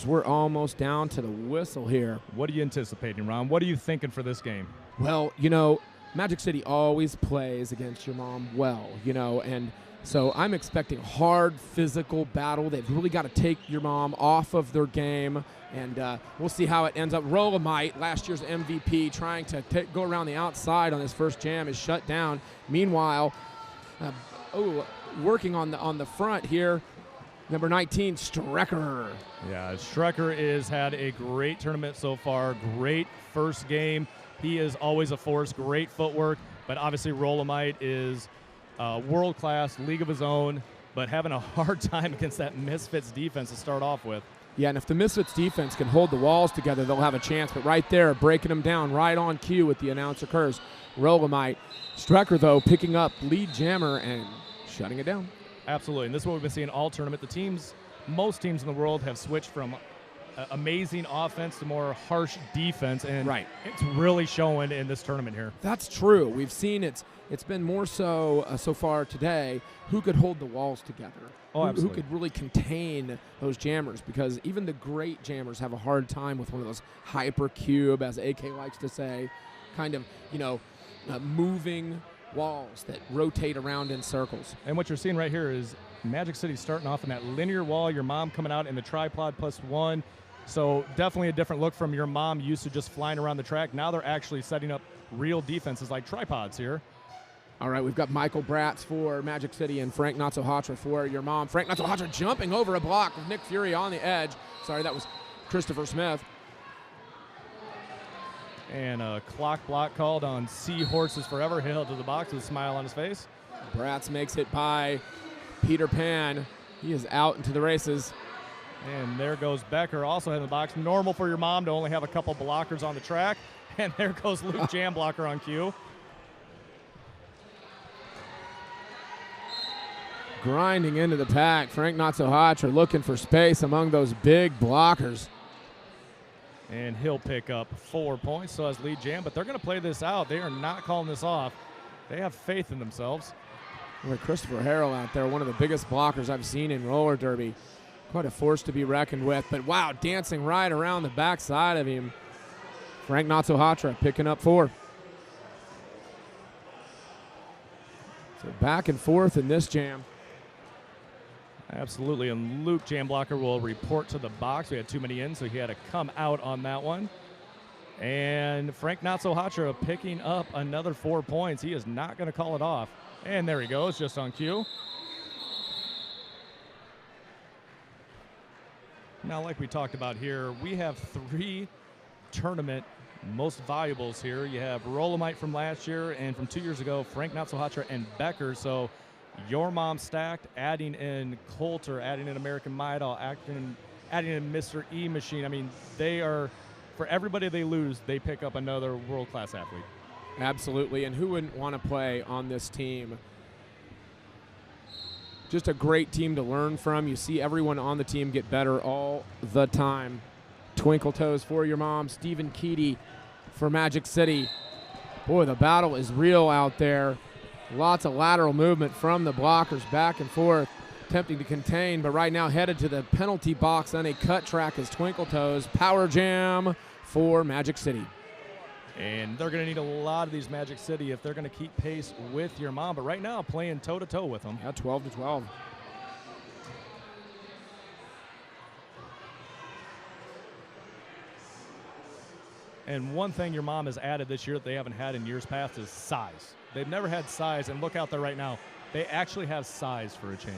as we're almost down to the whistle here. What are you anticipating, Ron? What are you thinking for this game? Well, Magic City always plays against your mom well, and so I'm expecting a hard physical battle. They've really got to take your mom off of their game, and we'll see how it ends up. Rolomite, last year's MVP, trying to go around the outside on his first jam, is shut down. Meanwhile, working on the front here, number 19, Strecker. Yeah, Strecker has had a great tournament so far. Great first game. He is always a force. Great footwork, but obviously Rolomite is world-class, league of his own, but having a hard time against that Misfits defense to start off with. Yeah, and if the Misfits defense can hold the walls together, they'll have a chance. But right there, breaking them down right on cue with the announcer curse. Rolomite. Strecker, though, picking up lead jammer and shutting it down. Absolutely, and this is what we've been seeing all tournament. Most teams in the world have switched from amazing offense to more harsh defense, and it's really showing in this tournament here. That's true. We've seen it's been more so far today who could hold the walls together. Oh, who could really contain those jammers, because even the great jammers have a hard time with one of those hypercube, as AK likes to say, kind of, moving walls that rotate around in circles. And what you're seeing right here is Magic City starting off in that linear wall, your mom coming out in the tripod +1. So definitely a different look from your mom used to just flying around the track. Now they're actually setting up real defenses like tripods here. All right, we've got Michael Bratz for Magic City and Frank Natsuhatra for your mom. Frank Natsuhatra jumping over a block with Nick Fury on the edge. Sorry, that was Christopher Smith. And a clock block called on Seahorses Forever. Hill to the box with a smile on his face. Bratz makes it by Peter Pan. He is out into the races. And there goes Becker, also in the box. Normal for your mom to only have a couple blockers on the track. And there goes Luke Jam Blocker on cue. Grinding into the pack. Frank Natsuhatra looking for space among those big blockers. And he'll pick up 4 points, so has lead jam. But they're going to play this out. They are not calling this off. They have faith in themselves. Boy, Christopher Harrell out there, one of the biggest blockers I've seen in roller derby. Quite a force to be reckoned with. But, wow, dancing right around the backside of him. Frank Natsuhatra picking up 4. So back and forth in this jam. Absolutely, and Luke Jamblocker will report to the box. We had too many in, so he had to come out on that one. And Frank Natsuhatra picking up another 4 points. He is not going to call it off. And there he goes, just on cue. Now, like we talked about here, we have 3 tournament most valuables here. You have Rolomite from last year, and from 2 years ago, Frank Natsuhatra and Becker. So your mom stacked, adding in Coulter, adding in American Midol, adding in Mr. E Machine. I mean, they are, for everybody they lose, they pick up another world-class athlete. Absolutely, and who wouldn't want to play on this team? Just a great team to learn from. You see everyone on the team get better all the time. Twinkle Toes for your mom. Stephen Keedy for Magic City. Boy, the battle is real out there. Lots of lateral movement from the blockers back and forth, attempting to contain, but right now headed to the penalty box on a cut track is Twinkle Toes. Power jam for Magic City. And they're going to need a lot of these Magic City if they're going to keep pace with your mom. But right now, playing toe-to-toe with them. Yeah, 12-12. And one thing your mom has added this year that they haven't had in years past is size. They've never had size, and look out there right now. They actually have size for a change.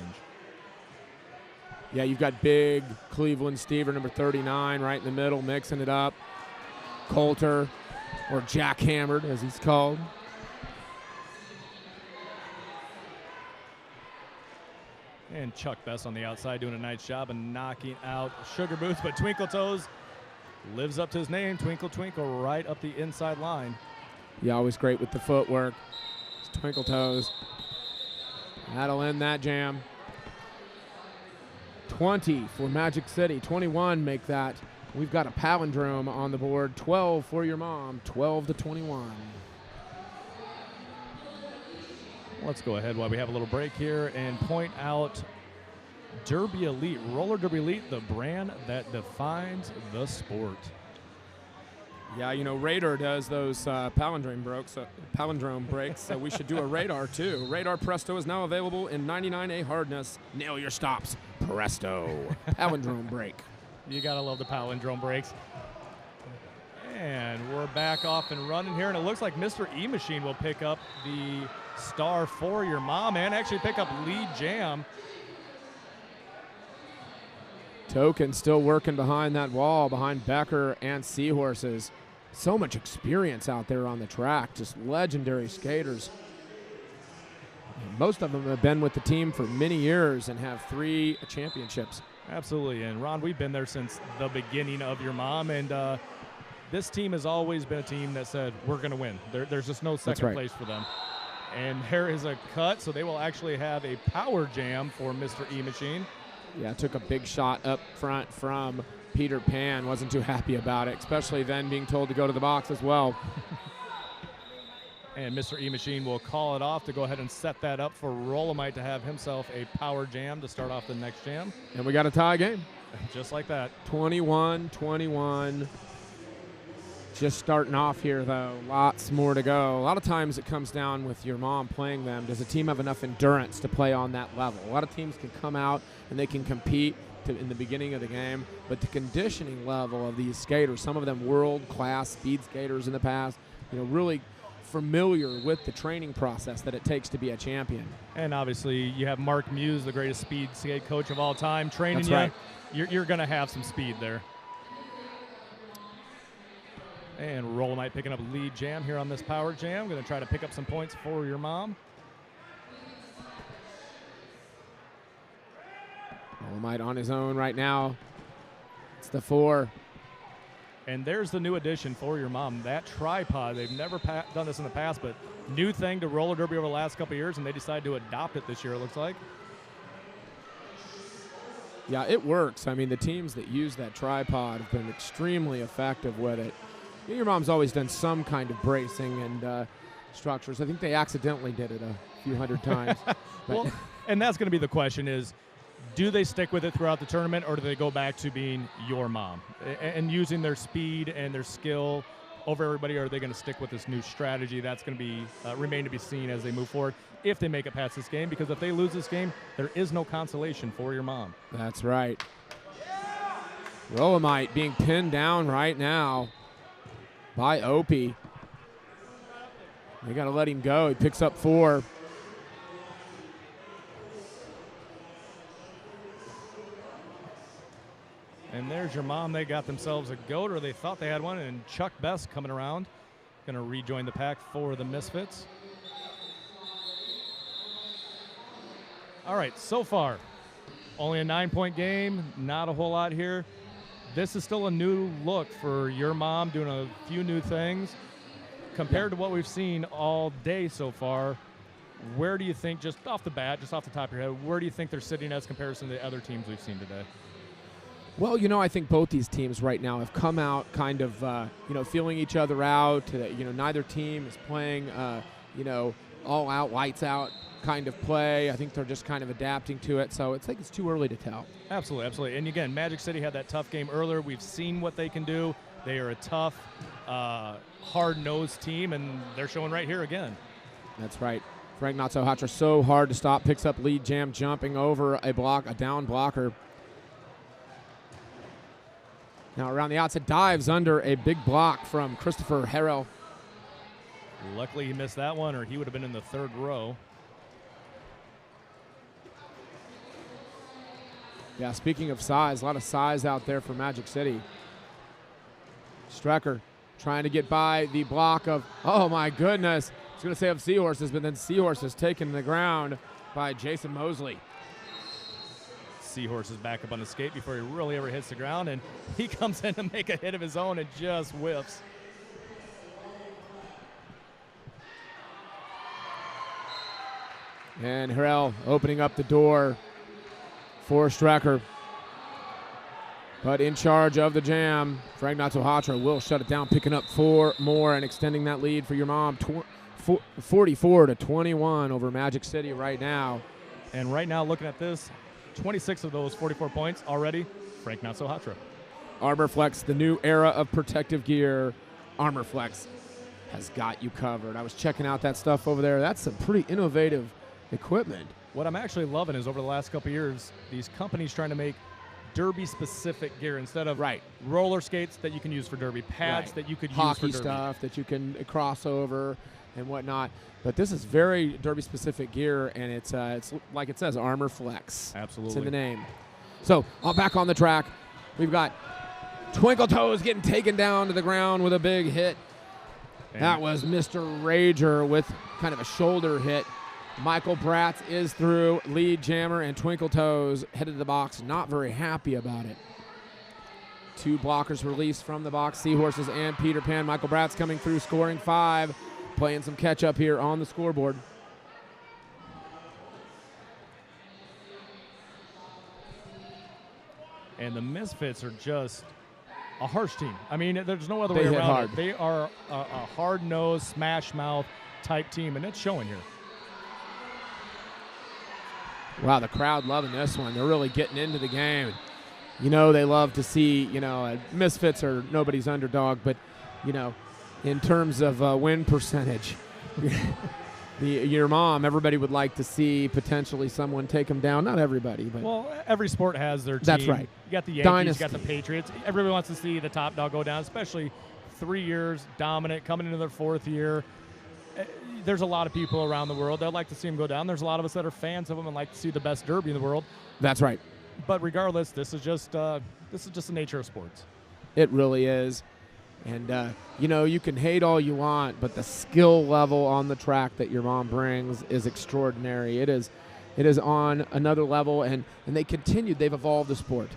Yeah, you've got big Cleveland Stever, number 39, right in the middle, mixing it up. Coulter, or Jackhammered, as he's called. And Chuck Best on the outside doing a nice job of knocking out Sugar Boots, but Twinkle Toes lives up to his name. Twinkle Twinkle right up the inside line. Yeah, always great with the footwork. It's Twinkle Toes. That'll end that jam. 20 for Magic City. 21 make that. We've got a palindrome on the board. 12 for your mom. 12-21. Let's go ahead while we have a little break here and point out Derby Elite. Roller Derby Elite, the brand that defines the sport. Yeah, you know, Radar does those palindrome breaks, so we should do a Radar too. Radar Presto is now available in 99A hardness. Nail your stops. Presto. Palindrome break. You got to love the palindrome breaks. And we're back off and running here, and it looks like Mr. E-Machine will pick up the star for your mom and actually pick up lead jam. Token still working behind that wall, behind Becker and Seahorses. So much experience out there on the track, just legendary skaters. Most of them have been with the team for many years and have 3 championships. Absolutely, and Ron, we've been there since the beginning of your mom, and this team has always been a team that said, we're going to win. There's just no second place for them. And there is a cut, so they will actually have a power jam for Mr. E-Machine. Yeah, took a big shot up front from Peter Pan. Wasn't too happy about it, especially then being told to go to the box as well. And Mr. E-Machine will call it off to go ahead and set that up for Rolomite to have himself a power jam to start off the next jam. And we got a tie game. Just like that. 21-21. Just starting off here, though. Lots more to go. A lot of times it comes down with your mom playing them. Does a team have enough endurance to play on that level? A lot of teams can come out and they can compete in the beginning of the game, but the conditioning level of these skaters, some of them world-class speed skaters in the past, you know, really familiar with the training process that it takes to be a champion. And obviously you have Mark Muse, the greatest speed skate coach of all time, training That's you. Right. You're going to have some speed there. And Rolomite picking up lead jam here on this power jam. Going to try to pick up some points for your mom. Rolomite on his own right now. It's the 4. And there's the new addition for your mom, that tripod. They've never done this in the past, but new thing to roller derby over the last couple of years, and they decided to adopt it this year, it looks like. Yeah, it works. I mean, the teams that use that tripod have been extremely effective with it. Your mom's always done some kind of bracing and structures. I think they accidentally did it a few hundred times. Well, and that's going to be the question is, do they stick with it throughout the tournament, or do they go back to being your mom and using their speed and their skill over everybody, or are they going to stick with this new strategy? That's going to be remain to be seen as they move forward if they make it past this game, because if they lose this game, there is no consolation for your mom. That's right. Rolomite being pinned down right now by Opie. They got to let him go. He picks up 4. And there's your mom. They got themselves a goat, or they thought they had one, and Chuck Best coming around. Going to rejoin the pack for the Misfits. All right, so far, only a 9-point game, not a whole lot here. This is still a new look for your mom, doing a few new things. Compared to what we've seen all day so far, where do you think, just off the bat, just off the top of your head, where do you think they're sitting as comparison to the other teams we've seen today? Well, you know, I think both these teams right now have come out kind of, feeling each other out. Neither team is playing, all out, lights out kind of play. I think they're just kind of adapting to it. So it's too early to tell. Absolutely, absolutely. And again, Magic City had that tough game earlier. We've seen what they can do. They are a tough, hard-nosed team, and they're showing right here again. That's right. Frank Not-So-Hatra so hard to stop, picks up lead jam, jumping over a down blocker. Now around the outside, dives under a big block from Christopher Harrell. Luckily he missed that one, or he would have been in the 3rd row. Yeah, speaking of size, a lot of size out there for Magic City. Strecker trying to get by the block of, oh my goodness, I was going to say of Seahorses, but then Seahorses taken the ground by Jason Mosley. Seahorse is back up on the skate before he really ever hits the ground, and he comes in to make a hit of his own and just whiffs. And Harrell opening up the door for Strecker. But in charge of the jam, Frank Not-So-Hatra will shut it down, picking up 4 more and extending that lead for your mom. 44-21 over Magic City right now. And right now, looking at this, 26 of those 44 points already, Frank Not-So-Hatra. Armor Flex, the new era of protective gear. Armor Flex has got you covered. I was checking out that stuff over there. That's some pretty innovative equipment. What I'm actually loving is over the last couple of years, these companies trying to make derby-specific gear instead of roller skates that you can use for derby, pads that you could use for hockey derby. stuff that you can cross over and whatnot. But this is very derby-specific gear, and it's like it says, Armor Flex. Absolutely. It's in the name. So back on the track, we've got Twinkle Toes getting taken down to the ground with a big hit. And that was Mr. Rager with kind of a shoulder hit. Michael Bratz is through. Lead Jammer and Twinkle Toes headed to the box, not very happy about it. 2 blockers released from the box, Seahorses and Peter Pan. Michael Bratz coming through, scoring 5, playing some catch-up here on the scoreboard. And the Misfits are just a harsh team. I mean, there's no other They way hit around hard. it. They are a hard-nosed, smash-mouth type team, and it's showing here. Wow, the crowd loving this one. They're really getting into the game. You know, they love to see, Misfits are nobody's underdog, but, in terms of win percentage, your mom, everybody would like to see potentially someone take them down. Not everybody, but. Well, every sport has their team. That's right. You got the Yankees, Dynasty. you got the Patriots. Everybody wants to see the top dog go down, especially 3 years dominant, coming into their 4th year. There's a lot of people around the world that like to see him go down. There's a lot of us that are fans of him and like to see the best derby in the world. That's right. But regardless, this is just the nature of sports. It really is. And, you can hate all you want, but the skill level on the track that your mom brings is extraordinary. It is on another level, and they've evolved the sport.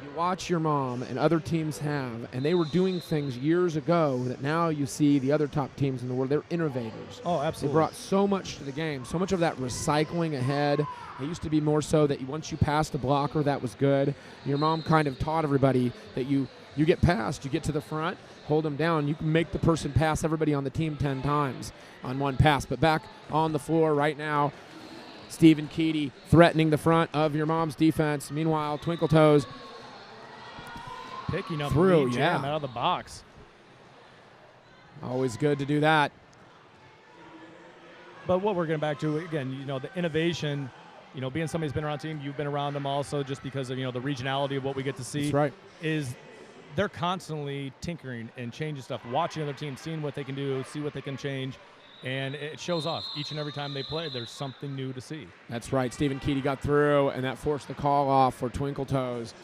You watch your mom and other teams have, and they were doing things years ago that now you see the other top teams in the world. They're innovators. Oh, absolutely. They brought so much to the game, so much of that recycling ahead. It used to be more so that once you passed the blocker, that was good. Your mom kind of taught everybody that you get past, you get to the front, hold them down. You can make the person pass everybody on the team 10 times on one pass. But back on the floor right now, Stephen Keedy threatening the front of your mom's defense. Meanwhile, Twinkle Toes picking up through, lead jam out of the box. Always good to do that. But what we're getting back to, again, the innovation, being somebody who's been around the team, you've been around them also just because of, the regionality of what we get to see. That's right. Is they're constantly tinkering and changing stuff, watching other teams, seeing what they can do, see what they can change, and it shows off. Each and every time they play, there's something new to see. That's right. Stephen Keedy got through, and that forced the call off for Twinkle Toes.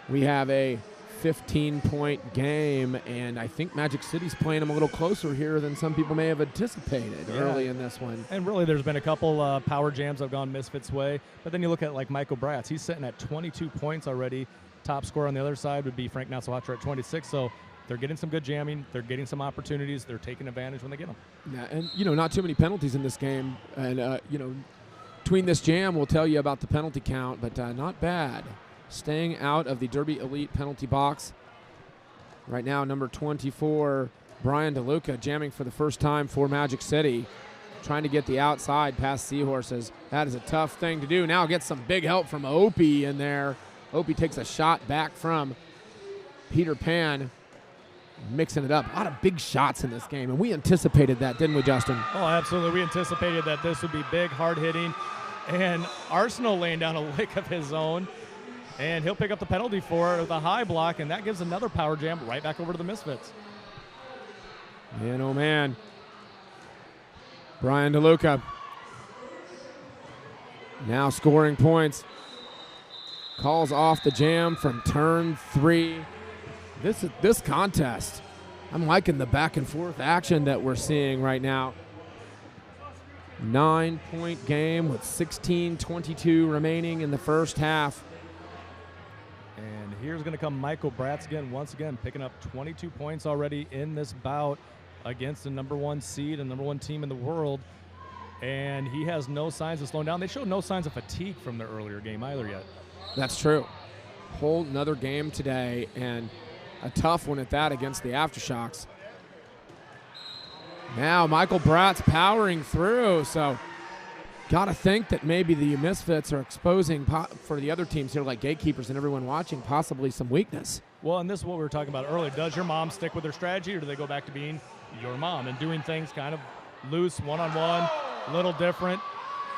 We have a 15-point game, and I think Magic City's playing them a little closer here than some people may have anticipated early in this one. And really, there's been a couple power jams that have gone Misfits' way, but then you look at like Michael Bratz. He's sitting at 22 points already. Top scorer on the other side would be Frank Not-So-Hatra at 26, so they're getting some good jamming. They're getting some opportunities. They're taking advantage when they get them. Yeah, and, not too many penalties in this game. And, between this jam, we'll tell you about the penalty count, but not bad. Staying out of the Derby Elite penalty box. Right now, number 24, Brian DeLuca, jamming for the first time for Magic City. Trying to get the outside past Seahorses. That is a tough thing to do. Now gets some big help from Opie in there. Opie takes a shot back from Peter Pan, mixing it up. A lot of big shots in this game, and we anticipated that, didn't we, Justin? Oh, absolutely. We anticipated that this would be big, hard-hitting, and Arsenal laying down a lick of his own, and he'll pick up the penalty for the high block, and that gives another power jam right back over to the Misfits. Man, oh, man. Brian DeLuca now scoring points. Calls off the jam from turn 3. This contest, I'm liking the back and forth action that we're seeing right now. 9-point game with 16:22 remaining in the first half. And here's going to come Michael Bratz again, once again, picking up 22 points already in this bout against the number 1 seed and number 1 team in the world. And he has no signs of slowing down. They showed no signs of fatigue from their earlier game either yet. That's true. Whole another game today, and a tough one at that against the Aftershocks. Now Michael Bratz powering through, so Got to think that maybe the Misfits are exposing for the other teams here, like Gatekeepers and everyone watching, possibly some weakness. Well, and this is what we were talking about earlier. Does your mom stick with her strategy, or do they go back to being your mom and doing things kind of loose, one-on-one, a little different?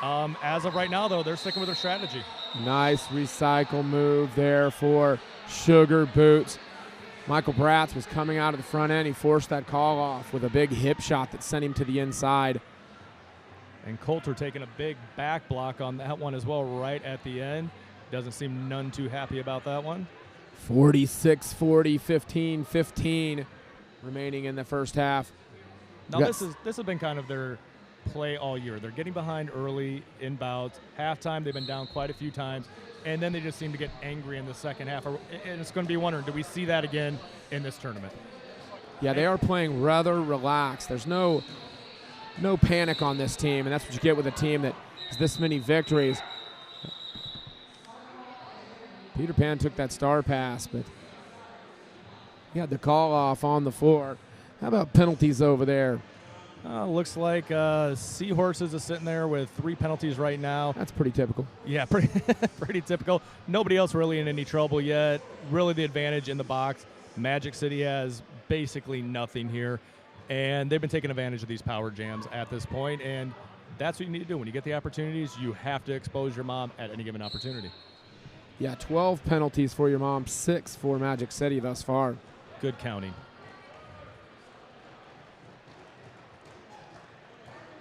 As of right now, though, they're sticking with their strategy. Nice recycle move there for Sugar Boots. Michael Bratz was coming out of the front end. He forced that call off with a big hip shot that sent him to the inside. And Coulter taking a big back block on that one as well right at the end. Doesn't seem none too happy about that one. 46-40, 15-15 remaining in the first half. Now this has been kind of their play all year. They're getting behind early in bouts. Halftime, they've been down quite a few times. And then they just seem to get angry in the second half. And it's going to be wondering, do we see that again in this tournament? Yeah, they are playing rather relaxed. There's no panic on this team, and that's what you get with a team that has this many victories. Peter Pan took that star pass, but he had the call off on the floor. How about penalties over there? Looks like Seahorses is sitting there with 3 penalties right now. That's pretty typical. Yeah, pretty typical. Nobody else really in any trouble yet. Really the advantage in the box. Magic City has basically nothing here. And they've been taking advantage of these power jams at this point, and that's what you need to do. When you get the opportunities, you have to expose your mom at any given opportunity. Yeah, 12 penalties for your mom, 6 for Magic City thus far. Good counting.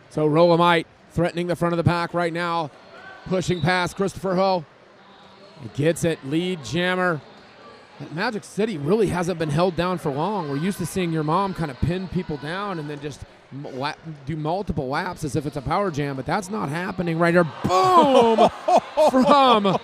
So Rolomite threatening the front of the pack right now, pushing past Christopher Hull. He gets it, lead jammer. Magic City really hasn't been held down for long. We're used to seeing your mom kind of pin people down and then just do multiple laps as if it's a power jam, but that's not happening right here. Boom! From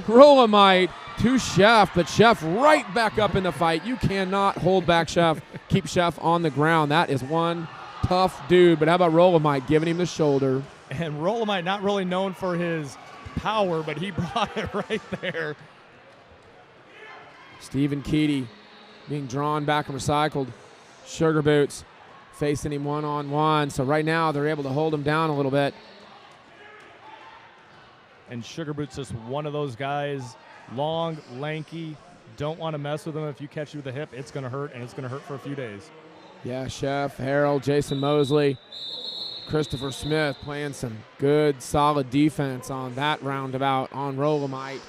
Rolomite to Chef, but Chef right back up in the fight. You cannot hold back Chef. Keep Chef on the ground. That is one tough dude, but how about Rolomite giving him the shoulder? And Rolomite not really known for his power, but he brought it right there. Stephen Keedy being drawn back and recycled. Sugar Boots facing him one-on-one. So right now they're able to hold him down a little bit. And Sugar Boots is one of those guys, long, lanky, don't want to mess with him. If you catch you with a hip, it's going to hurt, and it's going to hurt for a few days. Yeah, Chef, Harold, Jason Mosley, Christopher Smith playing some good, solid defense on that roundabout on Rolomite.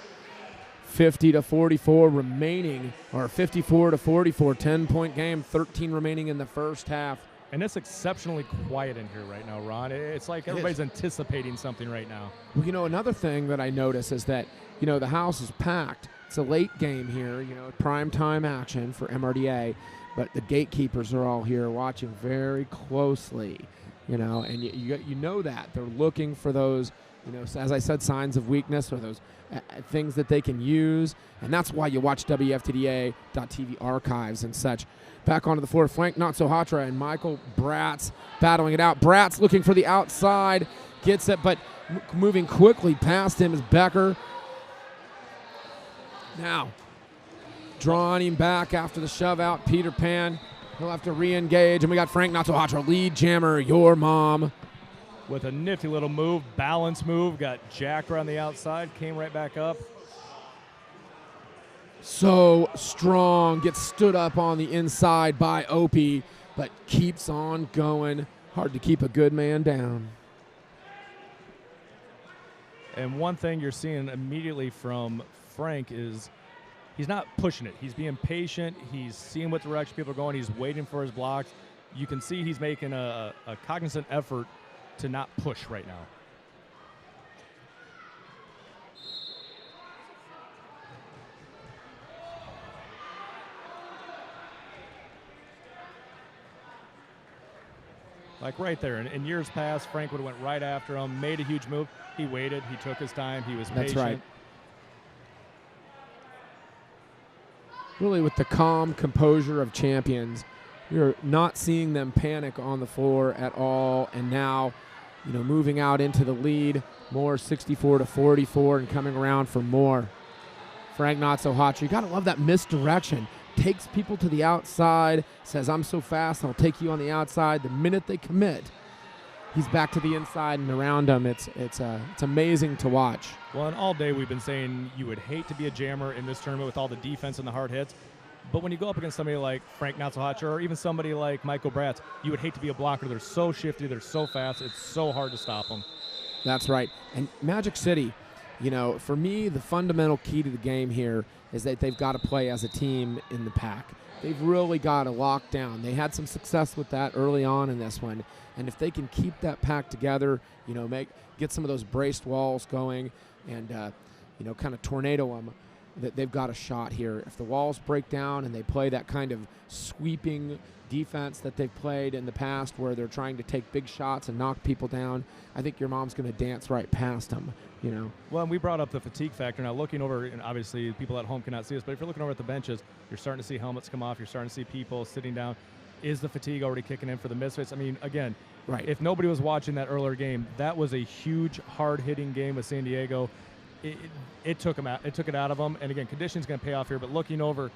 50-44 remaining, or 54-44, 10-point game, 13 remaining in the first half. And it's exceptionally quiet in here right now, Ron. It's like everybody's anticipating something right now. Well, you know, another thing that I notice is that, you know, the house is packed. It's a late game here, you know, prime time action for MRDA, but the gatekeepers are all here watching very closely, you know, and you know that. They're looking for those, you know, as I said, signs of weakness or those things that they can use, and that's why you watch WFTDA.TV archives and such. Back onto the floor, Frank Not-So-Hatra and Michael Bratz battling it out. Bratz looking for the outside, gets it, but moving quickly past him is Becker. Now, drawing him back after the shove out, Peter Pan. He'll have to re-engage, and we got Frank Not-So-Hatra, lead jammer, your mom. With a nifty little move, balance move, got Jacker on the outside, came right back up. So strong, gets stood up on the inside by Opie, but keeps on going. Hard to keep a good man down. And one thing you're seeing immediately from Frank is he's not pushing it. He's being patient. He's seeing what direction people are going. He's waiting for his blocks. You can see he's making a cognizant effort to not push right now. Like right there. In years past, Frank would have went right after him, made a huge move. He waited. He took his time. He was patient. That's right. Really, with the calm composure of champions, you're not seeing them panic on the floor at all. And now, you know, moving out into the lead, more 64-44 and coming around for more. Frank Not-So-Hatra, you got to love that misdirection. Takes people to the outside, says, I'm so fast, I'll take you on the outside. The minute they commit, he's back to the inside and around him. It's amazing to watch. Well, and all day we've been saying you would hate to be a jammer in this tournament with all the defense and the hard hits. But when you go up against somebody like Frank Natzelhocher or even somebody like Michael Bratz, you would hate to be a blocker. They're so shifty. They're so fast. It's so hard to stop them. That's right. And Magic City, for me, the fundamental key to the game here is that they've got to play as a team in the pack. They've really got to lock down. They had some success with that early on in this one. And if they can keep that pack together, get some of those braced walls going and, kind of tornado them, that they've got a shot here. If the walls break down and they play that kind of sweeping defense that they've played in the past where they're trying to take big shots and knock people down, I think your mom's going to dance right past them, Well, and we brought up the fatigue factor. Now, looking over, and obviously people at home cannot see us, but if you're looking over at the benches, you're starting to see helmets come off. You're starting to see people sitting down. Is the fatigue already kicking in for the Misfits? I mean, again, right. If nobody was watching that earlier game, that was a huge, hard-hitting game with San Diego. It took them out. It took it out of them. And again, conditioning's going to pay off here. But looking over,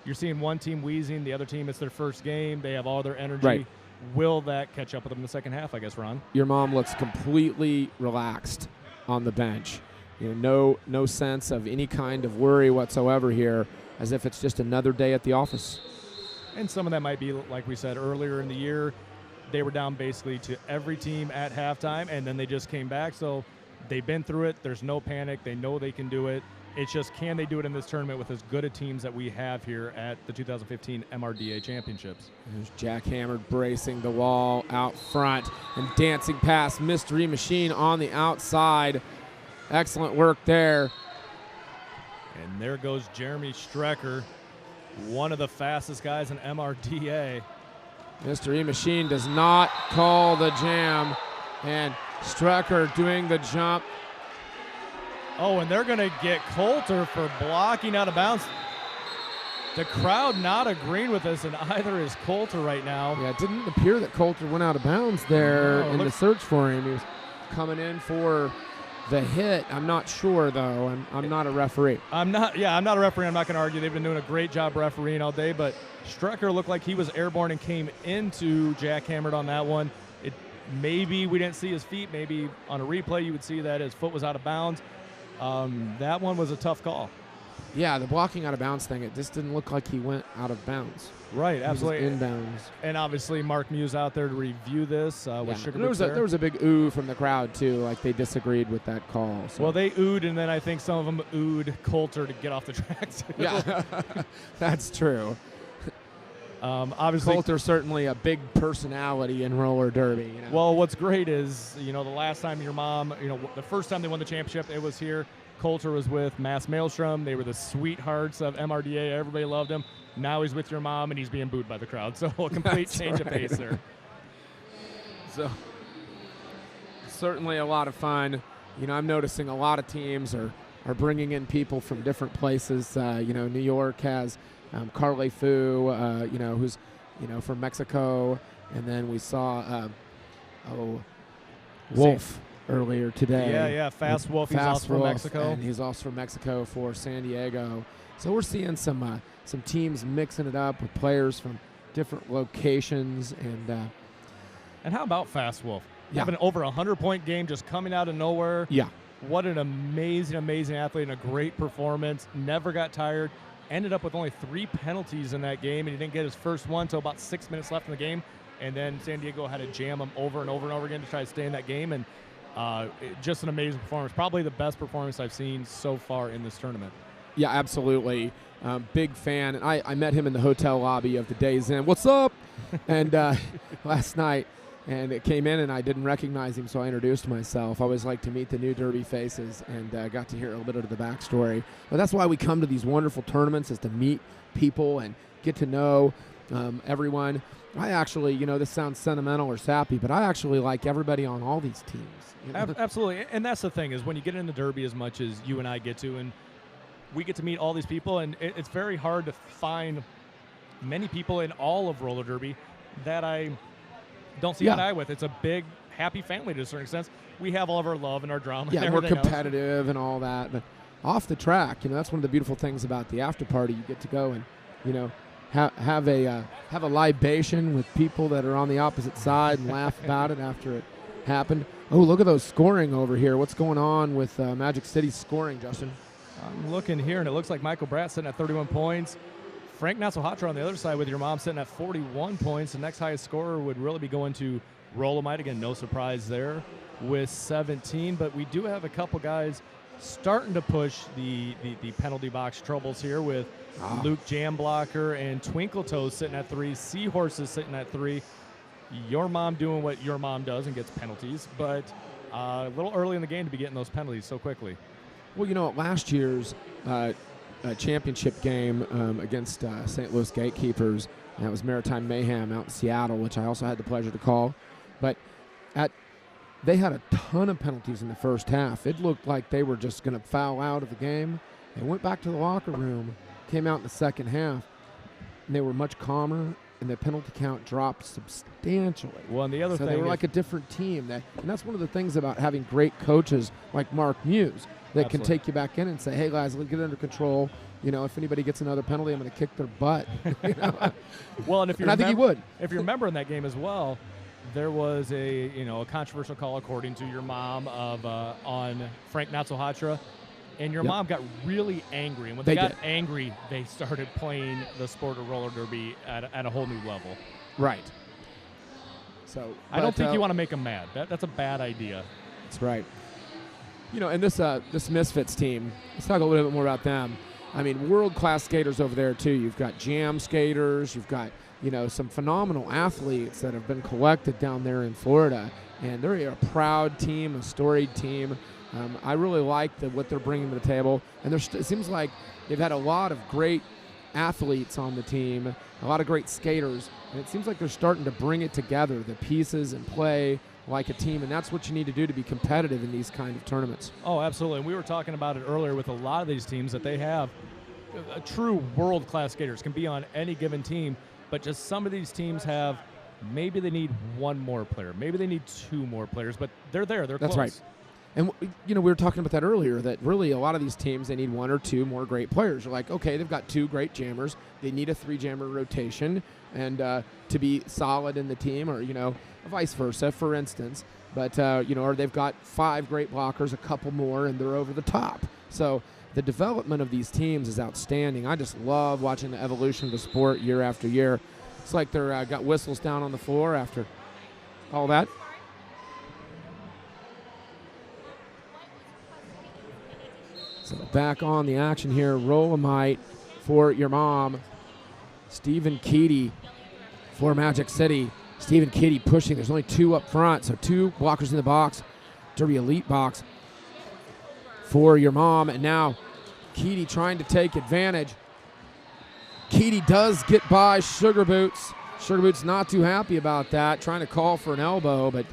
you're seeing one team wheezing, the other team, it's their first game. They have all their energy. Right. Will that catch up with them in the second half, I guess, Ron? Your mom looks completely relaxed on the bench. No sense of any kind of worry whatsoever here, as if it's just another day at the office. And some of that might be, like we said earlier in the year, they were down basically to every team at halftime, and then they just came back. So they've been through it. There's no panic. They know they can do it. It's just, can they do it in this tournament with as good a teams that we have here at the 2015 MRDA Championships? There's Jack Hammered bracing the wall out front and dancing past Mystery Machine on the outside. Excellent work there. And there goes Jeremy Strecker, one of the fastest guys in MRDA. Mystery Machine does not call the jam, and Strecker doing the jump. Oh, and they're going to get Coulter for blocking out of bounds. The crowd not agreeing with this, and either is Coulter right now. Yeah, it didn't appear that Coulter went out of bounds there in the search for him. He was coming in for the hit. I'm not sure, though. I'm not a referee. I'm not a referee. I'm not going to argue. They've been doing a great job refereeing all day, but Strecker looked like he was airborne and came into Jack Hammered on that one. Maybe we didn't see his feet. Maybe on a replay you would see that his foot was out of bounds. That one was a tough call. Yeah, the blocking out of bounds thing, it just didn't look like he went out of bounds. Right, absolutely. He was inbounds. And obviously Mark Muse out there to review this with Sugar Boots there was a big ooh from the crowd, too, like they disagreed with that call. So. Well, they oohed, and then I think some of them oohed Coulter to get off the track, too. Yeah, that's true. Obviously, Coulter's certainly a big personality in roller derby. Well, what's great is, the last time your mom, the first time they won the championship, it was here. Coulter was with Mass Maelstrom. They were the sweethearts of MRDA. Everybody loved him. Now he's with your mom, and he's being booed by the crowd. So a complete change of pace there. So certainly a lot of fun. I'm noticing a lot of teams are bringing in people from different places. New York has Carly Fu, who's, from Mexico. And then we saw, Wolf earlier today. Yeah, Fast Wolf. He's also from Mexico. And he's also from Mexico for San Diego. So we're seeing some teams mixing it up with players from different locations. And how about Fast Wolf? Yeah. Having over 100-point game just coming out of nowhere. Yeah. What an amazing, amazing athlete and a great performance. Never got tired. Ended up with only 3 penalties in that game, and he didn't get his first one until about 6 minutes left in the game. And then San Diego had to jam him over and over and over again to try to stay in that game. And just an amazing performance. Probably the best performance I've seen so far in this tournament. Yeah, absolutely. Big fan. And I met him in the hotel lobby of the Days Inn. What's up? And last night. And it came in, and I didn't recognize him, so I introduced myself. I always like to meet the new Derby faces, and got to hear a little bit of the backstory. But that's why we come to these wonderful tournaments, is to meet people and get to know everyone. I actually, this sounds sentimental or sappy, but I actually like everybody on all these teams. Absolutely. And that's the thing, is when you get into Derby as much as you and I get to, and we get to meet all these people, and it's very hard to find many people in all of roller derby that I don't see eye to eye with. It's a big, happy family to a certain extent. We have all of our love and our drama. Yeah, and we're competitive and all that. But off the track, that's one of the beautiful things about the after party. You get to go and, have a libation with people that are on the opposite side and laugh about it after it happened. Oh, look at those scoring over here. What's going on with Magic City's scoring, Justin? I'm looking here, and it looks like Michael Bratt sitting at 31 points. Frank Nassau-Hatra on the other side with your mom sitting at 41 points. The next highest scorer would really be going to Rolomite. Again, no surprise there with 17. But we do have a couple guys starting to push the penalty box troubles here with Luke Jamblocker and Twinkle Toes sitting at 3. Seahorses sitting at 3. Your mom doing what your mom does and gets penalties. But a little early in the game to be getting those penalties so quickly. Well, you know, last year's championship game against St. Louis Gatekeepers, and that was Maritime Mayhem out in Seattle, which I also had the pleasure to call. But they had a ton of penalties in the first half. It looked like they were just going to foul out of the game. They went back to the locker room, came out in the second half, and they were much calmer, and the penalty count dropped substantially. Well, and the other so thing they were like a different team. And that's one of the things about having great coaches like Mark Muse that can take you back in and say, hey, guys, let's get it under control. You know, if anybody gets another penalty, I'm going to kick their butt. You know? Well, and if I think he would. If you remember in that game as well, there was a controversial call, according to your mom, on Frank Nassau-Hatra, and your mom got really angry. And when they got angry, they started playing the sport of roller derby at a whole new level. Right. So I don't think you want to make them mad. That's a bad idea. That's right. You know, and this Misfits team, let's talk a little bit more about them. I mean, world-class skaters over there, too. You've got jam skaters. You've got, you know, some phenomenal athletes that have been collected down there in Florida. And they're a proud team, a storied team. I really like what they're bringing to the table. And it seems like they've had a lot of great athletes on the team, a lot of great skaters. And it seems like they're starting to bring it together, the pieces, and play like a team, and that's what you need to do to be competitive in these kind of tournaments. Oh, absolutely. And we were talking about it earlier with a lot of these teams that they have true world-class skaters, can be on any given team, but just some of these teams have, maybe they need one more player, maybe they need two more players, but they're there, they're close. That's right. And, you know, we were talking about that earlier, that really a lot of these teams, they need one or two more great players. You're like, okay, they've got 2 great jammers. They need a 3-jammer rotation and to be solid in the team, or, you know, vice versa, for instance. But, you know, or they've got 5 great blockers, a couple more, and they're over the top. So the development of these teams is outstanding. I just love watching the evolution of the sport year after year. It's like they're got whistles down on the floor after all that. So back on the action here, Rolomite for your mom. Stephen Keedy for Magic City. Stephen Keedy pushing. There's only 2 up front, so 2 blockers in the box. Derby Elite box for your mom. And now Keedy trying to take advantage. Keedy does get by Sugar Boots. Sugar Boots not too happy about that, trying to call for an elbow, but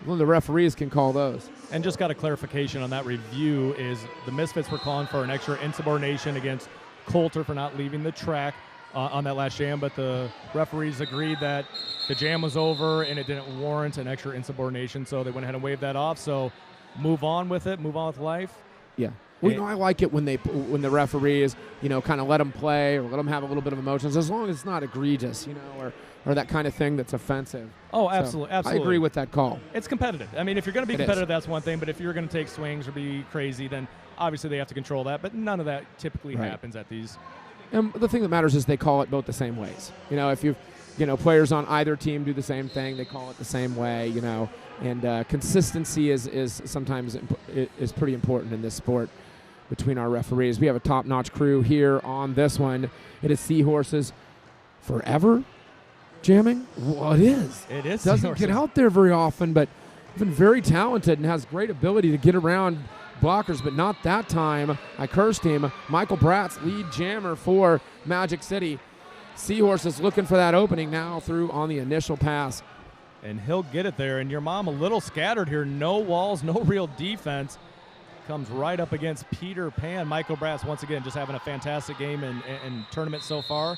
one of the referees can call those. And just got a clarification on that review is the Misfits were calling for an extra insubordination against Coulter for not leaving the track on that last jam, but the referees agreed that the jam was over and it didn't warrant an extra insubordination, so they went ahead and waved that off. So move on with it, move on with life. Yeah. Well, you know, I like it when the referees, you know, kind of let them play or let them have a little bit of emotions, as long as it's not egregious, you know, or that kind of thing that's offensive. Oh, absolutely, so absolutely. I agree with that call. It's competitive. I mean, if you're going to be competitive, that's one thing, but if you're going to take swings or be crazy, then obviously they have to control that, but none of that typically happens at these. And the thing that matters is they call it both the same ways. You know, if players on either team do the same thing, they call it the same way, you know, and consistency is sometimes is pretty important in this sport between our referees. We have a top-notch crew here on this one. It is Seahorses forever jamming. Well, it is. It is. Doesn't get out there very often, but been very talented and has great ability to get around blockers, but not that time. I cursed him. Michael Bratt's lead jammer for Magic City. Seahorses looking for that opening now through on the initial pass. And he'll get it there. And your mom a little scattered here. No walls, no real defense. Comes right up against Peter Pan. Michael Bratt's once again just having a fantastic game and tournament so far.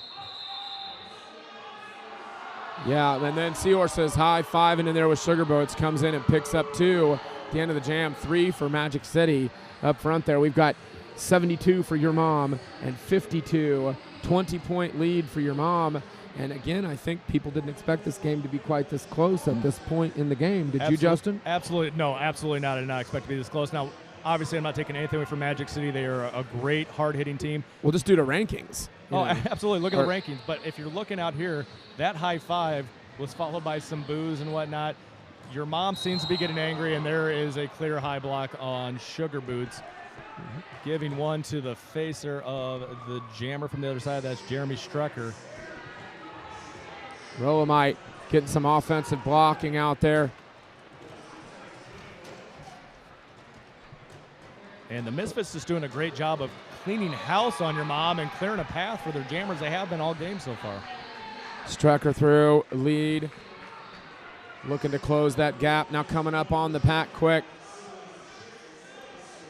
Yeah, and then Seahorses high-fiving in there with Sugar Boats, comes in and picks up 2 at the end of the jam. 3 for Magic City up front there. We've got 72 for your mom and 52. 20-point lead for your mom. And again, I think people didn't expect this game to be quite this close at this point in the game. Did you, Justin? Absolutely. No, absolutely not. I did not expect to be this close. Now, obviously, I'm not taking anything away from Magic City. They are a great, hard-hitting team. We'll just do the rankings. Oh, absolutely. Look at the rankings. But if you're looking out here, that high five was followed by some boos and whatnot. Your mom seems to be getting angry, and there is a clear high block on Sugar Boots, giving one to the facer of the jammer from the other side. That's Jeremy Strecker. Rolomite getting some offensive blocking out there. And the Misfits just doing a great job of cleaning house on your mom and clearing a path for their jammers. They have been all game so far. Strecker through, lead. Looking to close that gap. Now coming up on the pack quick.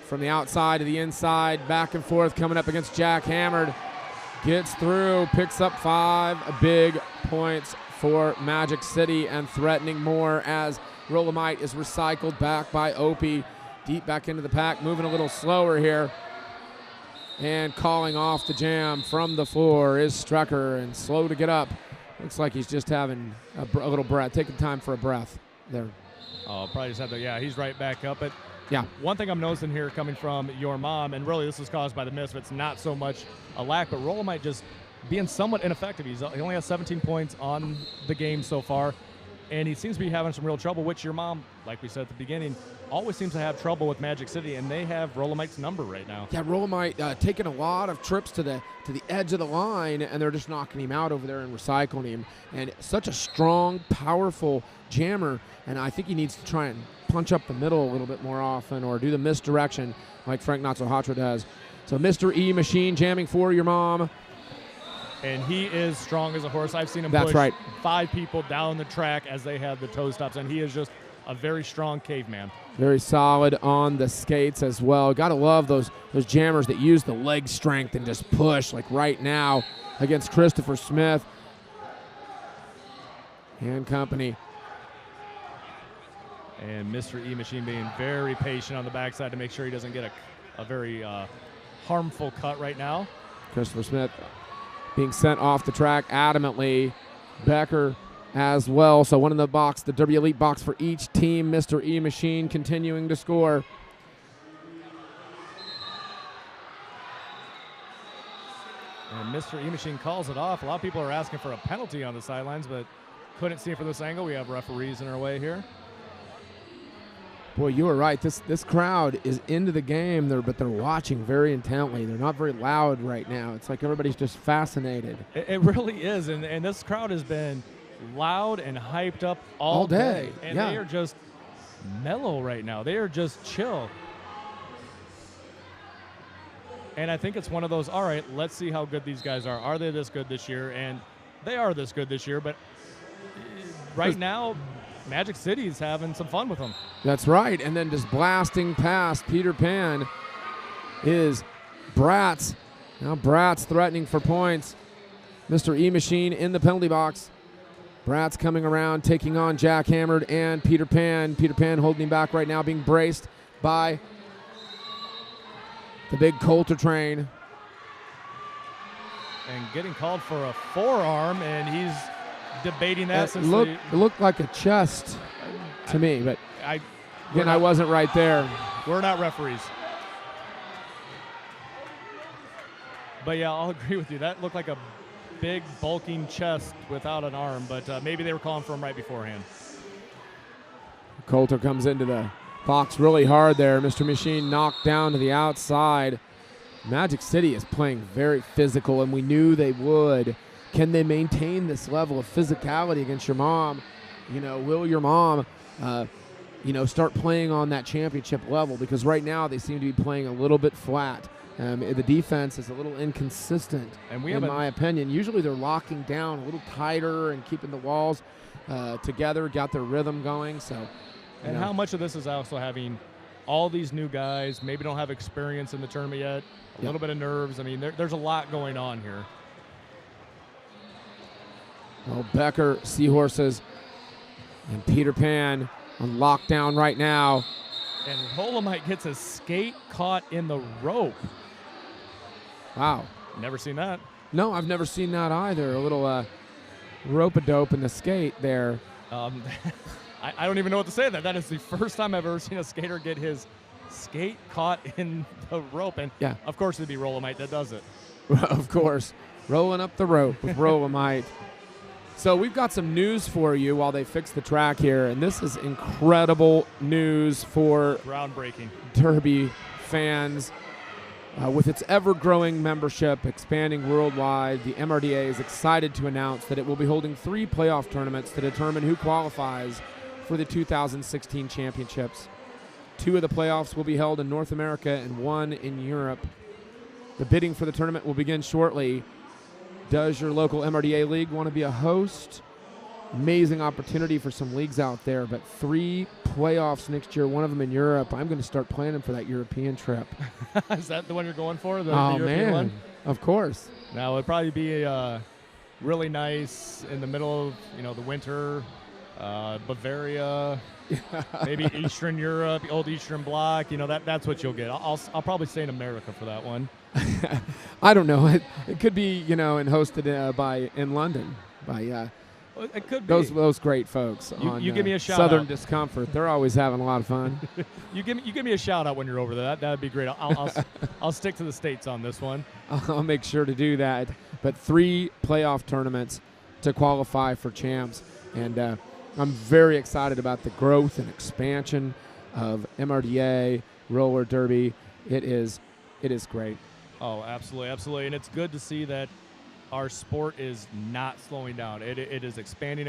From the outside to the inside, back and forth, coming up against Jack Hammered. Gets through, picks up 5 big points for Magic City and threatening more as Rolomite is recycled back by Opie. Deep back into the pack, moving a little slower here. And calling off the jam from the floor is Strecker, and slow to get up. Looks like he's just having a little breath, taking time for a breath there. Oh, probably just had to, yeah, he's right back up. But yeah, one thing I'm noticing here coming from your mom, and really this is caused by the Misfits, not so much a lack, but Rolomite just being somewhat ineffective. He only has 17 points on the game so far, and he seems to be having some real trouble, which your mom, like we said at the beginning, always seems to have trouble with Magic City, and they have Rolomite's number right now. Yeah, Rolomite taking a lot of trips to the edge of the line, and they're just knocking him out over there and recycling him. And such a strong, powerful jammer, and I think he needs to try and punch up the middle a little bit more often or do the misdirection like Frank Not-So-Hatra does. So Mr. E Machine jamming for your mom. And he is strong as a horse. I've seen him That's push right. 5 people down the track as they have the toe stops, and he is just a very strong caveman. Very solid on the skates as well. Got to love those jammers that use the leg strength and just push, like right now against Christopher Smith and company. And Mr. E Machine being very patient on the backside to make sure he doesn't get a very harmful cut right now. Christopher Smith being sent off the track adamantly. Becker as well. So one in the box, the Derby Elite box for each team. Mr. E Machine continuing to score. And Mr. E Machine calls it off. A lot of people are asking for a penalty on the sidelines, but couldn't see it from this angle. We have referees in our way here. Boy, you were right. This crowd is into the game, but they're watching very intently. They're not very loud right now. It's like everybody's just fascinated. It really is, and this crowd has been loud and hyped up all day. And yeah. They are just mellow right now. They are just chill. And I think it's one of those, all right, let's see how good these guys are. Are they this good this year? And they are this good this year, but right now, Magic City's having some fun with them. That's right. And then just blasting past Peter Pan is Bratz. Now Bratz threatening for points. Mr. E Machine in the penalty box. Bratz coming around, taking on Jack Hammered and Peter Pan. Peter Pan holding him back right now, being braced by the big Coulter train. And getting called for a forearm, and he's debating that. It looked like a chest to me, but I wasn't right there. We're not referees. But yeah, I'll agree with you. That looked like a big, bulking chest without an arm, but maybe they were calling for him right beforehand. Coulter comes into the box really hard there. Mr. Machine knocked down to the outside. Magic City is playing very physical, and we knew they would. Can they maintain this level of physicality against your mom? You know, will your mom, start playing on that championship level? Because right now they seem to be playing a little bit flat. The defense is a little inconsistent, and in my opinion. Usually they're locking down a little tighter and keeping the walls together, got their rhythm going. And how much of this is also having all these new guys, maybe don't have experience in the tournament yet, a little bit of nerves. I mean, there's a lot going on here. Well, Becker, Seahorses, and Peter Pan on lockdown right now. And Rolomite gets a skate caught in the rope. Wow. Never seen that. No, I've never seen that either. A little rope-a-dope in the skate there. I don't even know what to say to that. That is the first time I've ever seen a skater get his skate caught in the rope. And, yeah, of course, it'd be Rolomite that does it. Of course, rolling up the rope with Rolomite. So we've got some news for you while they fix the track here, and this is incredible news for groundbreaking Derby fans. With its ever-growing membership expanding worldwide, the MRDA is excited to announce that it will be holding 3 playoff tournaments to determine who qualifies for the 2016 championships. 2 of the playoffs will be held in North America and 1 in Europe. The bidding for the tournament will begin shortly. Does your local MRDA league want to be a host? Amazing opportunity for some leagues out there, but 3 playoffs next year, 1 of them in Europe. I'm going to start planning for that European trip. Is that the one you're going for, the European European one? Of course. Now, it'd probably be really nice in the middle of the winter, Bavaria, maybe Eastern Europe, old Eastern Bloc. That's what you'll get. I'll probably stay in America for that one. I don't know. It could be and hosted in London by it could be those great folks. You give me a shout Southern out. Discomfort. They're always having a lot of fun. You give me a shout out when you're over there. That'd be great. I'll stick to the States on this one. I'll make sure to do that. But 3 playoff tournaments to qualify for champs, and I'm very excited about the growth and expansion of MRDA roller derby. It is great. Oh, absolutely, absolutely, and it's good to see that our sport is not slowing down. It is expanding,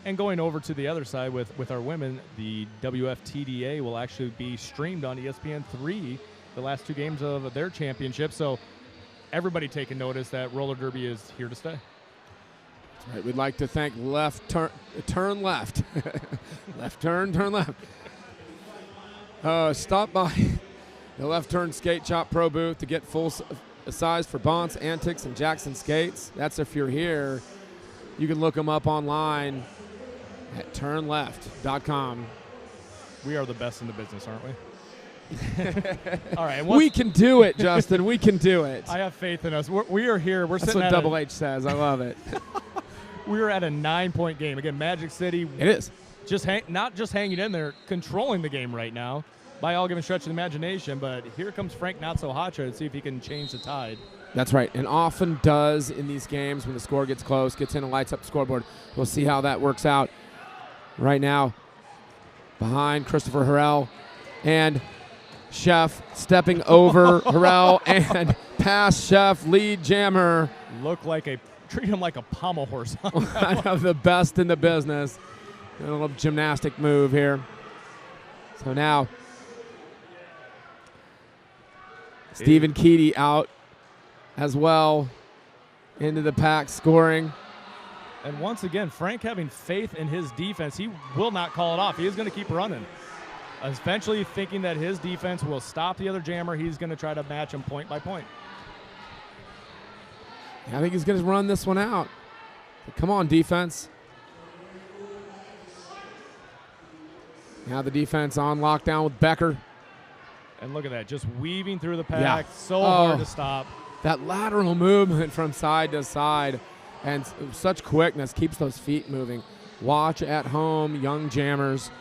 and going over to the other side with our women, the WFTDA will actually be streamed on ESPN3 the last 2 games of their championship. So everybody taking notice that roller derby is here to stay. That's right. We'd like to thank turn left, left turn left. Stop by the Left Turn Skate Shop Pro booth to get full size for Bonds, Antics, and Jackson skates. That's if you're here. You can look them up online at turnleft.com. We are the best in the business, aren't we? All right. We can do it, Justin. We can do it. I have faith in us. We are here. We're That's sitting what at Double H says. I love it. We're at a 9-point game. Again, Magic City. It is. Not just hanging in there, controlling the game right now. By all given stretch of the imagination, but here comes Frank Not-So-Hatra to see if he can change the tide. That's right, and often does in these games when the score gets close, gets in and lights up the scoreboard. We'll see how that works out. Right now, behind Christopher Harrell, and Chef stepping over Harrell, and past Chef, lead jammer. Treat him like a pommel horse. One of the best in the business. A little gymnastic move here. So now, Stephen Keedy out as well into the pack scoring. And once again, Frank having faith in his defense. He will not call it off. He is going to keep running. Eventually thinking that his defense will stop the other jammer, he's going to try to match him point by point. I think he's going to run this one out. Come on, defense. Now the defense on lockdown with Becker. And look at that, just weaving through the pack. So hard to stop. That lateral movement from side to side and such quickness keeps those feet moving. Watch at home, young jammers.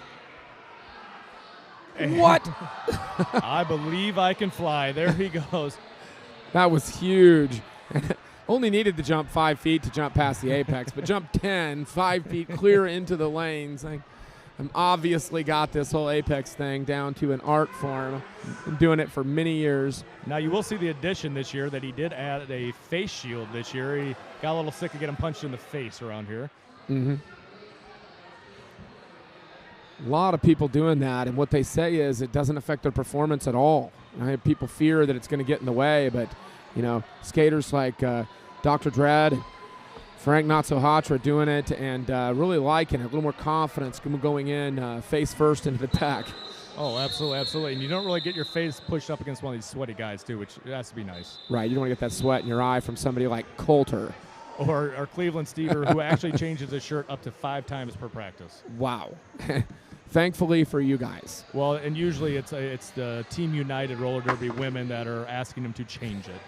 What? I believe I can fly. There he goes. That was huge. Only needed to jump 5 feet to jump past the apex, but jumped 5 feet clear into the lanes. I'm obviously got this whole apex thing down to an art form. Been doing it for many years. Now you will see the addition this year that he did add a face shield this year. He got a little sick of getting punched in the face around here. Mm-hmm. A lot of people doing that, and what they say is it doesn't affect their performance at all. People fear that it's going to get in the way, but skaters like Dr. Dredd, Frank Not-So-Hatra doing it and really liking it. A little more confidence going in face first into the pack. Oh, absolutely, absolutely. And you don't really get your face pushed up against one of these sweaty guys, too, which has to be nice. Right. You don't want to get that sweat in your eye from somebody like Coulter. Or Cleveland Stever, who actually changes his shirt up to 5 times per practice. Wow. Thankfully for you guys. Well, and usually it's the Team United Roller Derby women that are asking him to change it.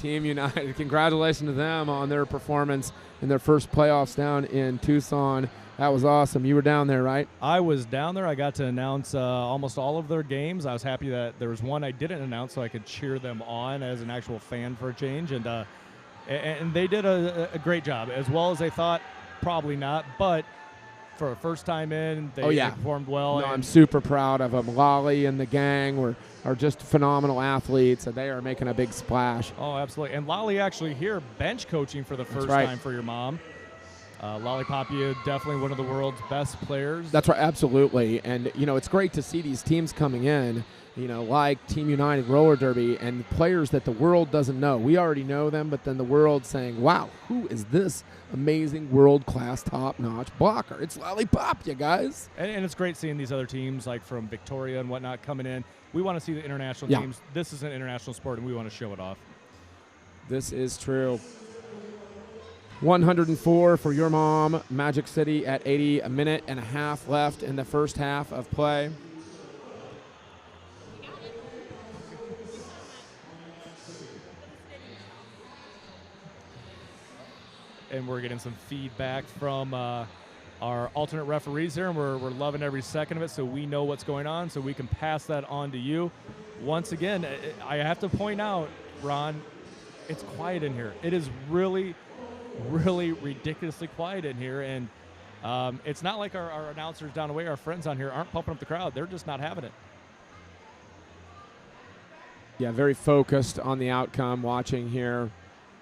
Team United. Congratulations to them on their performance in their first playoffs down in Tucson. That was awesome. You were down there, right? I was down there. I got to announce almost all of their games. I was happy that there was one I didn't announce so I could cheer them on as an actual fan for a change. And they did a great job, as well as they thought. Probably not, but for a first time in, they performed well. No, I'm super proud of them. Lolly and the gang are just phenomenal athletes, and they are making a big splash. Oh, absolutely. And Lolly actually here bench coaching for the first time for your mom. Lollipopia, definitely one of the world's best players. That's right, absolutely. And, it's great to see these teams coming in, like Team United Roller Derby, and players that the world doesn't know. We already know them, but then the world saying, wow, who is this amazing world-class, top-notch blocker? It's Lollipop, you guys. And it's great seeing these other teams, like from Victoria and whatnot, coming in. We want to see the international teams. This is an international sport, and we want to show it off. This is true. 104 for your mom, Magic City at 80, a minute and a half left in the first half of play. And we're getting some feedback from our alternate referees here, and we're loving every second of it, so we know what's going on, so we can pass that on to you. Once again, I have to point out, Ron, it's quiet in here. It is really ridiculously quiet in here, and it's not like our announcers down the way, our friends on here, aren't pumping up the crowd. They're just not having it. Yeah, very focused on the outcome, watching here.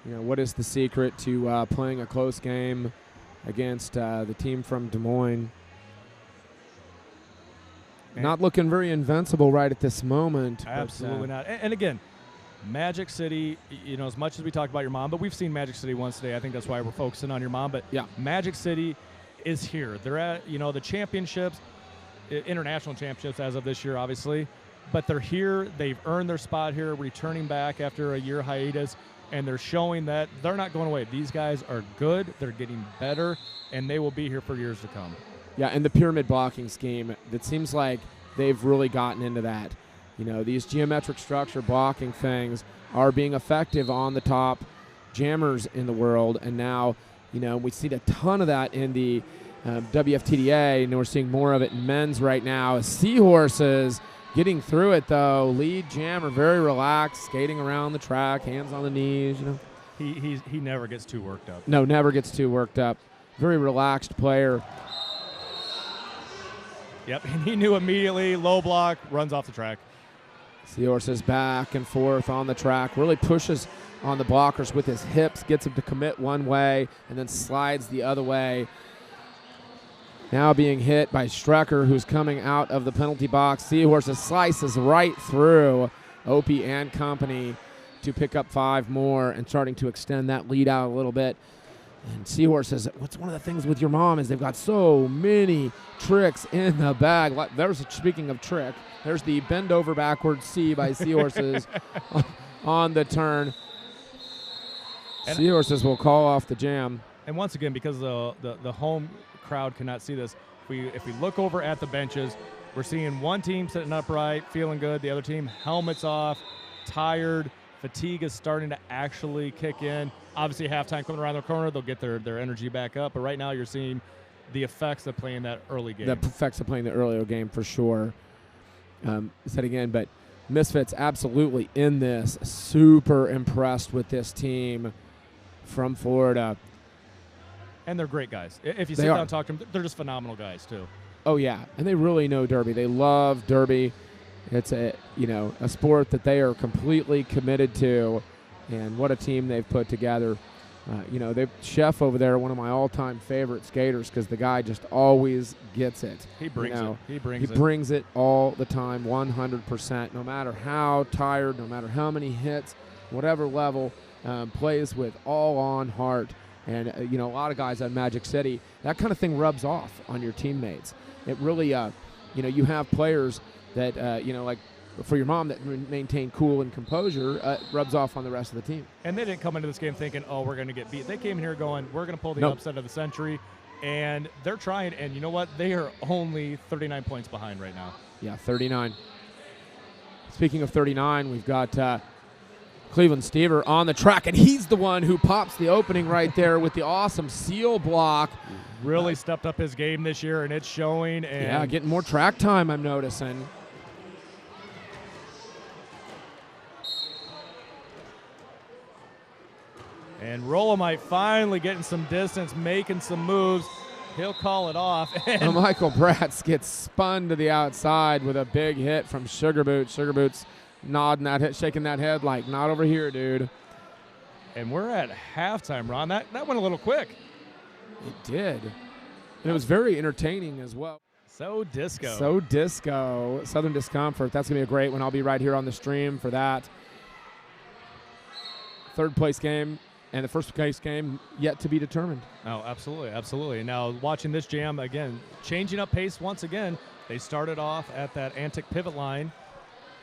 What is the secret to playing a close game against the team from Des Moines? Not looking very invincible right at this moment. Absolutely not. And again, Magic City, as much as we talked about your mom, but we've seen Magic City once today. I think that's why we're focusing on your mom. But Magic City is here. They're at, the championships, international championships as of this year, obviously. But they're here. They've earned their spot here, returning back after a year hiatus. And they're showing that they're not going away. These guys are good. They're getting better, and they will be here for years to come. Yeah, and the pyramid blocking scheme, it seems like they've really gotten into that. These geometric structure blocking things are being effective on the top jammers in the world. And now, we see a ton of that in the WFTDA, and we're seeing more of it in men's right now. Seahorses getting through it, though. Lead jammer, very relaxed, skating around the track, hands on the knees. He never gets too worked up. No, never gets too worked up. Very relaxed player. Yep, and he knew immediately. Low block, runs off the track. Seahorses back and forth on the track, really pushes on the blockers with his hips, gets him to commit one way, and then slides the other way. Now being hit by Strecker, who's coming out of the penalty box. Seahorses slices right through Opie and company to pick up 5 more and starting to extend that lead out a little bit. And Seahorses, what's one of the things with your mom is they've got so many tricks in the bag. Speaking of trick, there's the bend over backwards C by Seahorses on the turn. And Seahorses will call off the jam. And once again, because the home crowd cannot see this, if we look over at the benches, we're seeing one team sitting upright, feeling good. The other team, helmets off, tired. Fatigue is starting to actually kick in. Obviously, halftime coming around the corner, they'll get their energy back up. But right now, you're seeing the effects of playing that early game. The effects of playing the earlier game, for sure. Said again, but Misfits absolutely in this. Super impressed with this team from Florida. And they're great guys. If you sit down and talk to them, they're just phenomenal guys, too. Oh, yeah. And they really know Derby. They love Derby. It's a sport that they are completely committed to, and what a team they've put together. Chef over there, one of my all-time favorite skaters, because the guy just always gets it. He brings it. He brings it all the time, 100%. No matter how tired, no matter how many hits, whatever level, plays with all on heart. And a lot of guys at Magic City, that kind of thing rubs off on your teammates. It really, you have players that, like for your mom that maintain cool and composure, rubs off on the rest of the team. And they didn't come into this game thinking, oh, we're going to get beat. They came in here going, we're going to pull the upset of the century. And they're trying, and you know what? They are only 39 points behind right now. Yeah, 39. Speaking of 39, we've got Cleveland Stever on the track, and he's the one who pops the opening right there with the awesome seal block. Really stepped up his game this year, and it's showing. And yeah, getting more track time, I'm noticing. And Rolomite finally getting some distance, making some moves. He'll call it off. And Michael Bratz gets spun to the outside with a big hit from Sugar Boots. Sugar Boots nodding that head, shaking that head like, not over here, dude. And we're at halftime, Ron. That went a little quick. It did. And it was very entertaining as well. So disco. So disco. Southern Discomfort. That's going to be a great one. I'll be right here on the stream for that. Third place game. And the first place game yet to be determined. Oh, absolutely, absolutely. Now, watching this jam, again, changing up pace once again. They started off at that antic pivot line.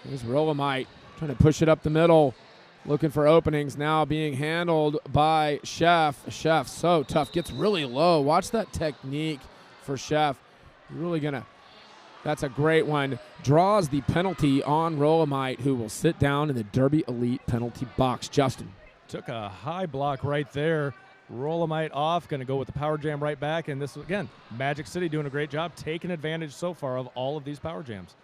Here's Rolomite trying to push it up the middle, looking for openings, now being handled by Chef. Chef, so tough, gets really low. Watch that technique for Chef. Really going to, that's a great one. Draws the penalty on Rolomite, who will sit down in the Derby Elite penalty box. Justin. Took a high block right there. Rolomite off, going to go with the power jam right back. And this, again, Magic City doing a great job taking advantage so far of all of these power jams.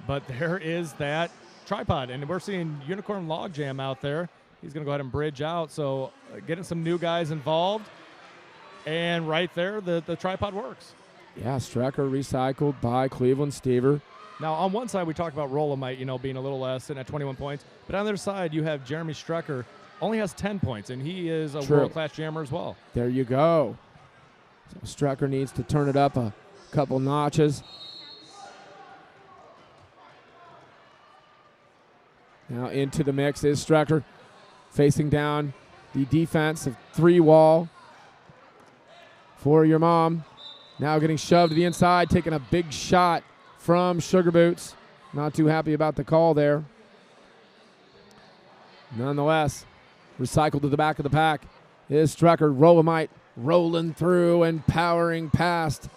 But there is that tripod, and we're seeing Unicorn Log Jam out there. He's going to go ahead and bridge out. So getting some new guys involved. And right there, the tripod works. Yeah, Strecker recycled by Cleveland Stever. Now, on one side, we talked about Rolomite, being a little less, sitting at 21 points. But on the other side, you have Jeremy Strecker, only has 10 points, and he is a world-class jammer as well. There you go. So Strecker needs to turn it up a couple notches. Now into the mix is Strecker, facing down the defensive three-wall for your mom. Now getting shoved to the inside, taking a big shot from Sugar Boots. Not too happy about the call there. Nonetheless, recycled to the back of the pack is Strecker. Rolomite rolling through and powering past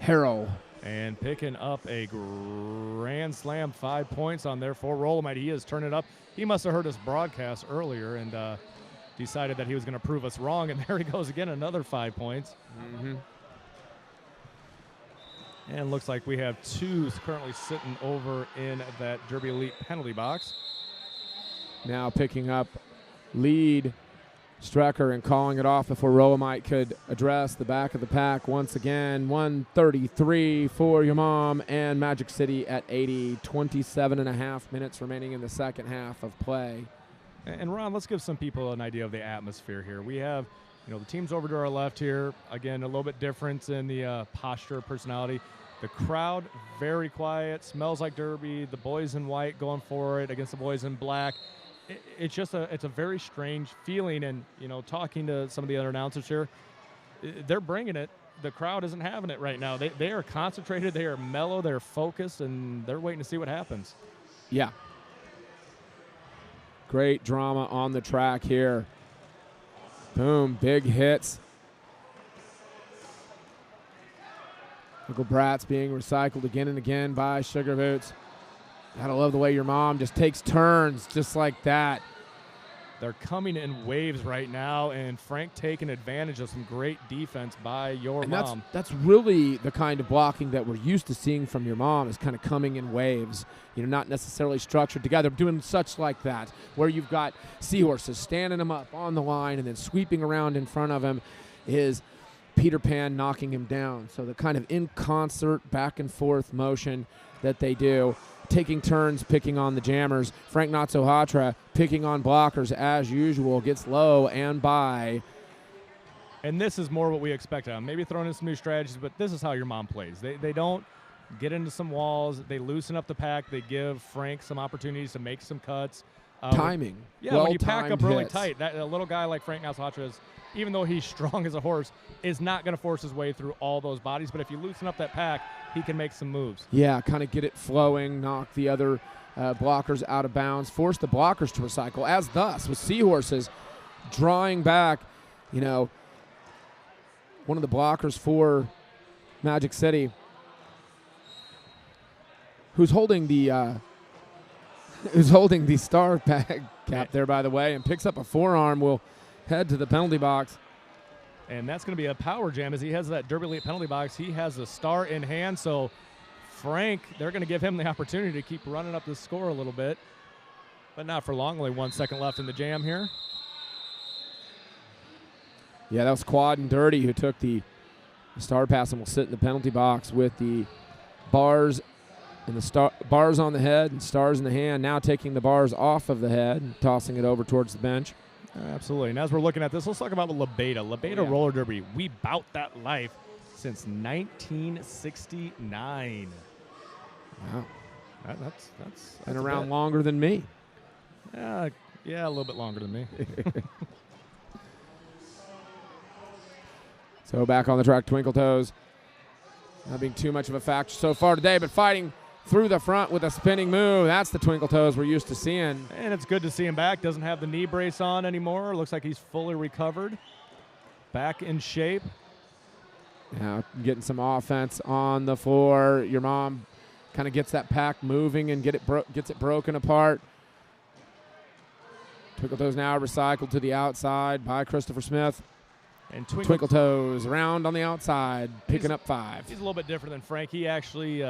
Harrell. And picking up a grand slam, 5 points on there for Rolomite. He is turning it up. He must have heard us broadcast earlier and decided that he was going to prove us wrong. And there he goes again, another 5 points. Mm-hmm. And looks like we have two currently sitting over in that Derby Elite penalty box. Now picking up lead, Strecker, and calling it off before Rolomite could address the back of the pack once again. 1:33 for your mom and Magic City at 80. 27.5 minutes remaining in the second half of play. And Ron, let's give some people an idea of the atmosphere here. We have, the teams over to our left here. Again, a little bit different in the posture, personality. The crowd, very quiet, smells like Derby. The boys in white going for it against the boys in black. It's just it's a very strange feeling. And, talking to some of the other announcers here, they're bringing it. The crowd isn't having it right now. They are concentrated. They are mellow. They're focused, and they're waiting to see what happens. Yeah. Great drama on the track here. Boom, big hits. Michael Bratz being recycled again and again by Sugar Boots. Gotta love the way your mom just takes turns just like that. They're coming in waves right now, and Frank taking advantage of some great defense by your mom. That's really the kind of blocking that we're used to seeing from your mom, is kind of coming in waves, not necessarily structured together, doing such like that, where you've got Seahorses standing him up on the line and then sweeping around in front of him is Peter Pan knocking him down. So the kind of in concert back and forth motion that they do, taking turns picking on the jammers. Frank Natsuhatra picking on blockers as usual, gets low and by. And this is more what we expected. Maybe throwing in some new strategies, but this is how your mom plays. They don't get into some walls. They loosen up the pack. They give Frank some opportunities to make some cuts. Timing. When you pack up really hits. tight, a little guy like Frank Natsuhatra is, even though he's strong as a horse, is not going to force his way through all those bodies. But if you loosen up that pack, he can make some moves. Yeah, kind of get it flowing, knock the other blockers out of bounds, force the blockers to recycle, as thus with Seahorses drawing back. One of the blockers for Magic City, who's holding the who's holding the star cap there, by the way, and picks up a forearm, will head to the penalty box. And that's going to be a power jam as he has that Derby Elite penalty box. He has the star in hand, so Frank, they're going to give him the opportunity to keep running up the score a little bit, but not for long. Only 1 second left in the jam here. Yeah, that was Quad and Dirty who took the star pass and will sit in the penalty box with the bars and the bars on the head and stars in the hand. Now taking the bars off of the head and tossing it over towards the bench. Absolutely. And as we're looking at this, let's talk about Lebeda. Lebeda Roller Derby. We bout that life since 1969. Wow. That's been around longer than me. Yeah, a little bit longer than me. So back on the track, Twinkle Toes. Not being too much of a factor so far today, but fighting through the front with a spinning move. That's the Twinkle Toes we're used to seeing. And it's good to see him back. Doesn't have the knee brace on anymore. Looks like he's fully recovered. Back in shape. Now getting some offense on the floor. Your mom kind of gets that pack moving and gets it broken apart. Twinkle Toes now recycled to the outside by Christopher Smith. And Twinkle Toes around on the outside, picking up 5. He's a little bit different than Frank. He actually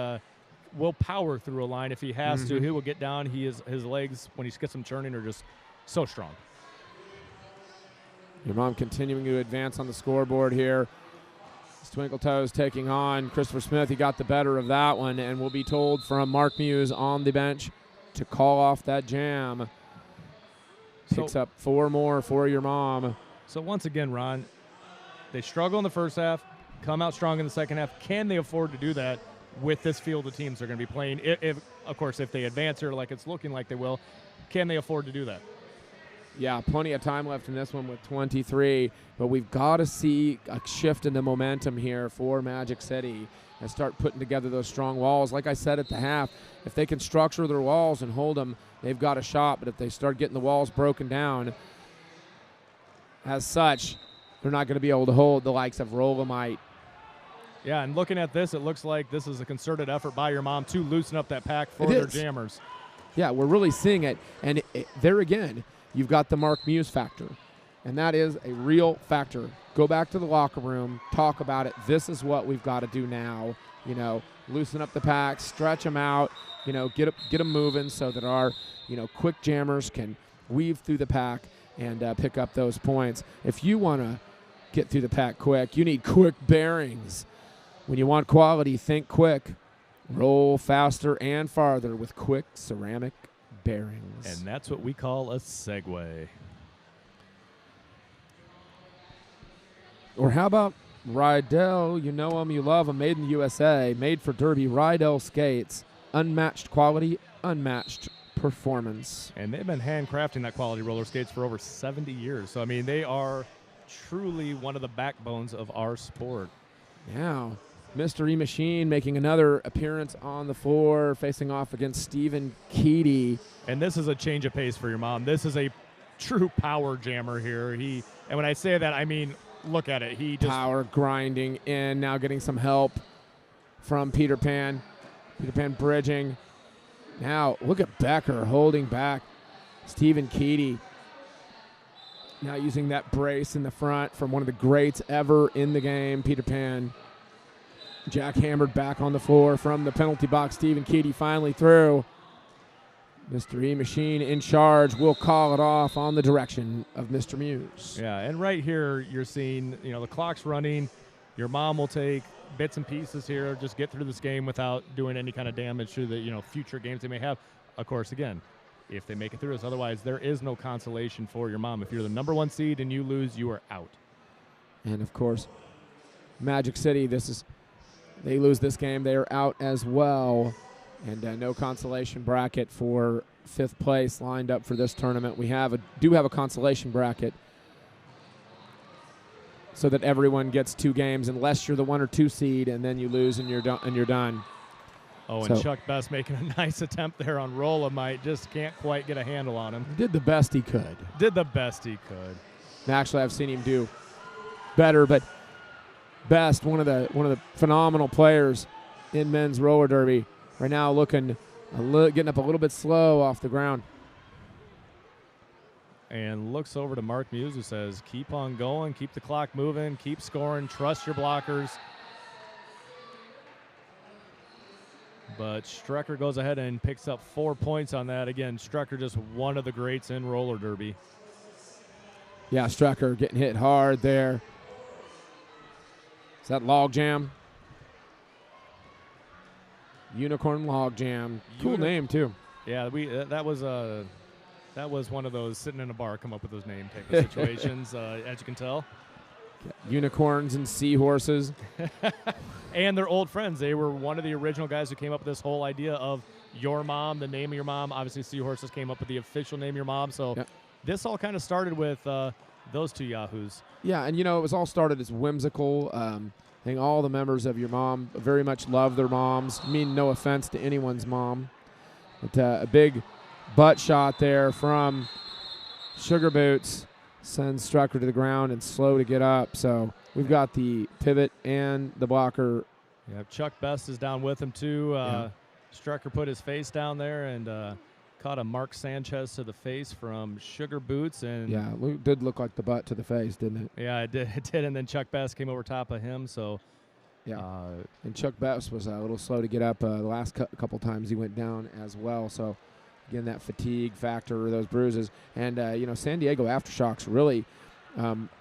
will power through a line if he has to. He will get down. His legs, when he gets them turning, are just so strong. Your mom continuing to advance on the scoreboard here. It's Twinkle Toes taking on Christopher Smith. He got the better of that one and will be told from Mark Muse on the bench to call off that jam. Picks up 4 more for your mom. So once again, Ron, they struggle in the first half, come out strong in the second half. Can they afford to do that with this field of teams they're going to be playing? Of course, if they advance here like it's looking like they will, can they afford to do that? Yeah, plenty of time left in this one with 23, but we've got to see a shift in the momentum here for Magic City and start putting together those strong walls. Like I said at the half, if they can structure their walls and hold them, they've got a shot, but if they start getting the walls broken down as such, they're not going to be able to hold the likes of Rolomite. Yeah, and looking at this, it looks like this is a concerted effort by your mom to loosen up that pack for their jammers. Yeah, we're really seeing it. And there again, you've got the Mark Muse factor, and that is a real factor. Go back to the locker room, talk about it. This is what we've got to do now. You know, loosen up the pack, stretch them out, you know, get them moving so that our, you know, quick jammers can weave through the pack and pick up those points. If you want to get through the pack quick, you need quick bearings. When you want quality, think quick. Roll faster and farther with quick ceramic bearings. And that's what we call a Segway. Or how about Rydell? You know them, you love them. Made in the USA, made for Derby. Rydell skates. Unmatched quality, unmatched performance. And they've been handcrafting that quality roller skates for over 70 years. So, I mean, they are truly one of the backbones of our sport. Now, Mystery Machine making another appearance on the floor, facing off against Stephen Keedy. And this is a change of pace for your mom. This is a true power jammer here. And when I say that, I mean, look at it. He just power grinding in, now getting some help from Peter Pan. Peter Pan bridging. Now, look at Becker holding back Stephen Keedy. Now using that brace in the front from one of the greats ever in the game, Peter Pan. Jackhammered back on the floor from the penalty box. Stephen Keedy finally through. Mr. E Machine in charge will call it off on the direction of Mr. Muse. Yeah, and right here you're seeing, you know, the clock's running. Your mom will take bits and pieces here, just get through this game without doing any kind of damage to the, you know, future games they may have. Of course, again, if they make it through this. Otherwise, there is no consolation for your mom. If you're the #1 seed and you lose, you are out. And, of course, Magic City, they lose this game, they are out as well. And no consolation bracket for 5th place lined up for this tournament. We do have a consolation bracket so that everyone gets 2 games unless you're the 1 or 2 seed, and then you lose and you're done. Oh, and Chuck Best making a nice attempt there on Rolomite. Just can't quite get a handle on him. Did the best he could. Did the best he could. Actually, I've seen him do better, but Best, one of the phenomenal players in men's roller derby, right now looking getting up a little bit slow off the ground. And looks over to Mark Muse, who says, keep on going, keep the clock moving, keep scoring, trust your blockers. But Strecker goes ahead and picks up 4 points on that. Again, Strecker just one of the greats in roller derby. Yeah, Strecker getting hit hard there. Is that Log Jam? Unicorn Log Jam. Cool name, too. Yeah, that was one of those sitting in a bar come up with those name type of situations, as you can tell. Unicorns and seahorses. And they're old friends. They were one of the original guys who came up with this whole idea of your mom, the name of your mom. Obviously, Seahorses came up with the official name of your mom. So this all kind of started with those two yahoos. Yeah, and, it was all started as whimsical. I think all the members of your mom very much love their moms. I mean, no offense to anyone's mom. But a big butt shot there from Sugar Boots sends Strucker to the ground and slow to get up. So we've got the pivot and the blocker. Yeah, Chuck Best is down with him too. Strucker put his face down there and caught a Mark Sanchez to the face from Sugar Boots. And yeah, it did look like the butt to the face, didn't it? Yeah, it did. And then Chuck Best came over top of him. So yeah, and Chuck Best was a little slow to get up the last couple times he went down as well. So again, that fatigue factor, those bruises. And, San Diego Aftershocks really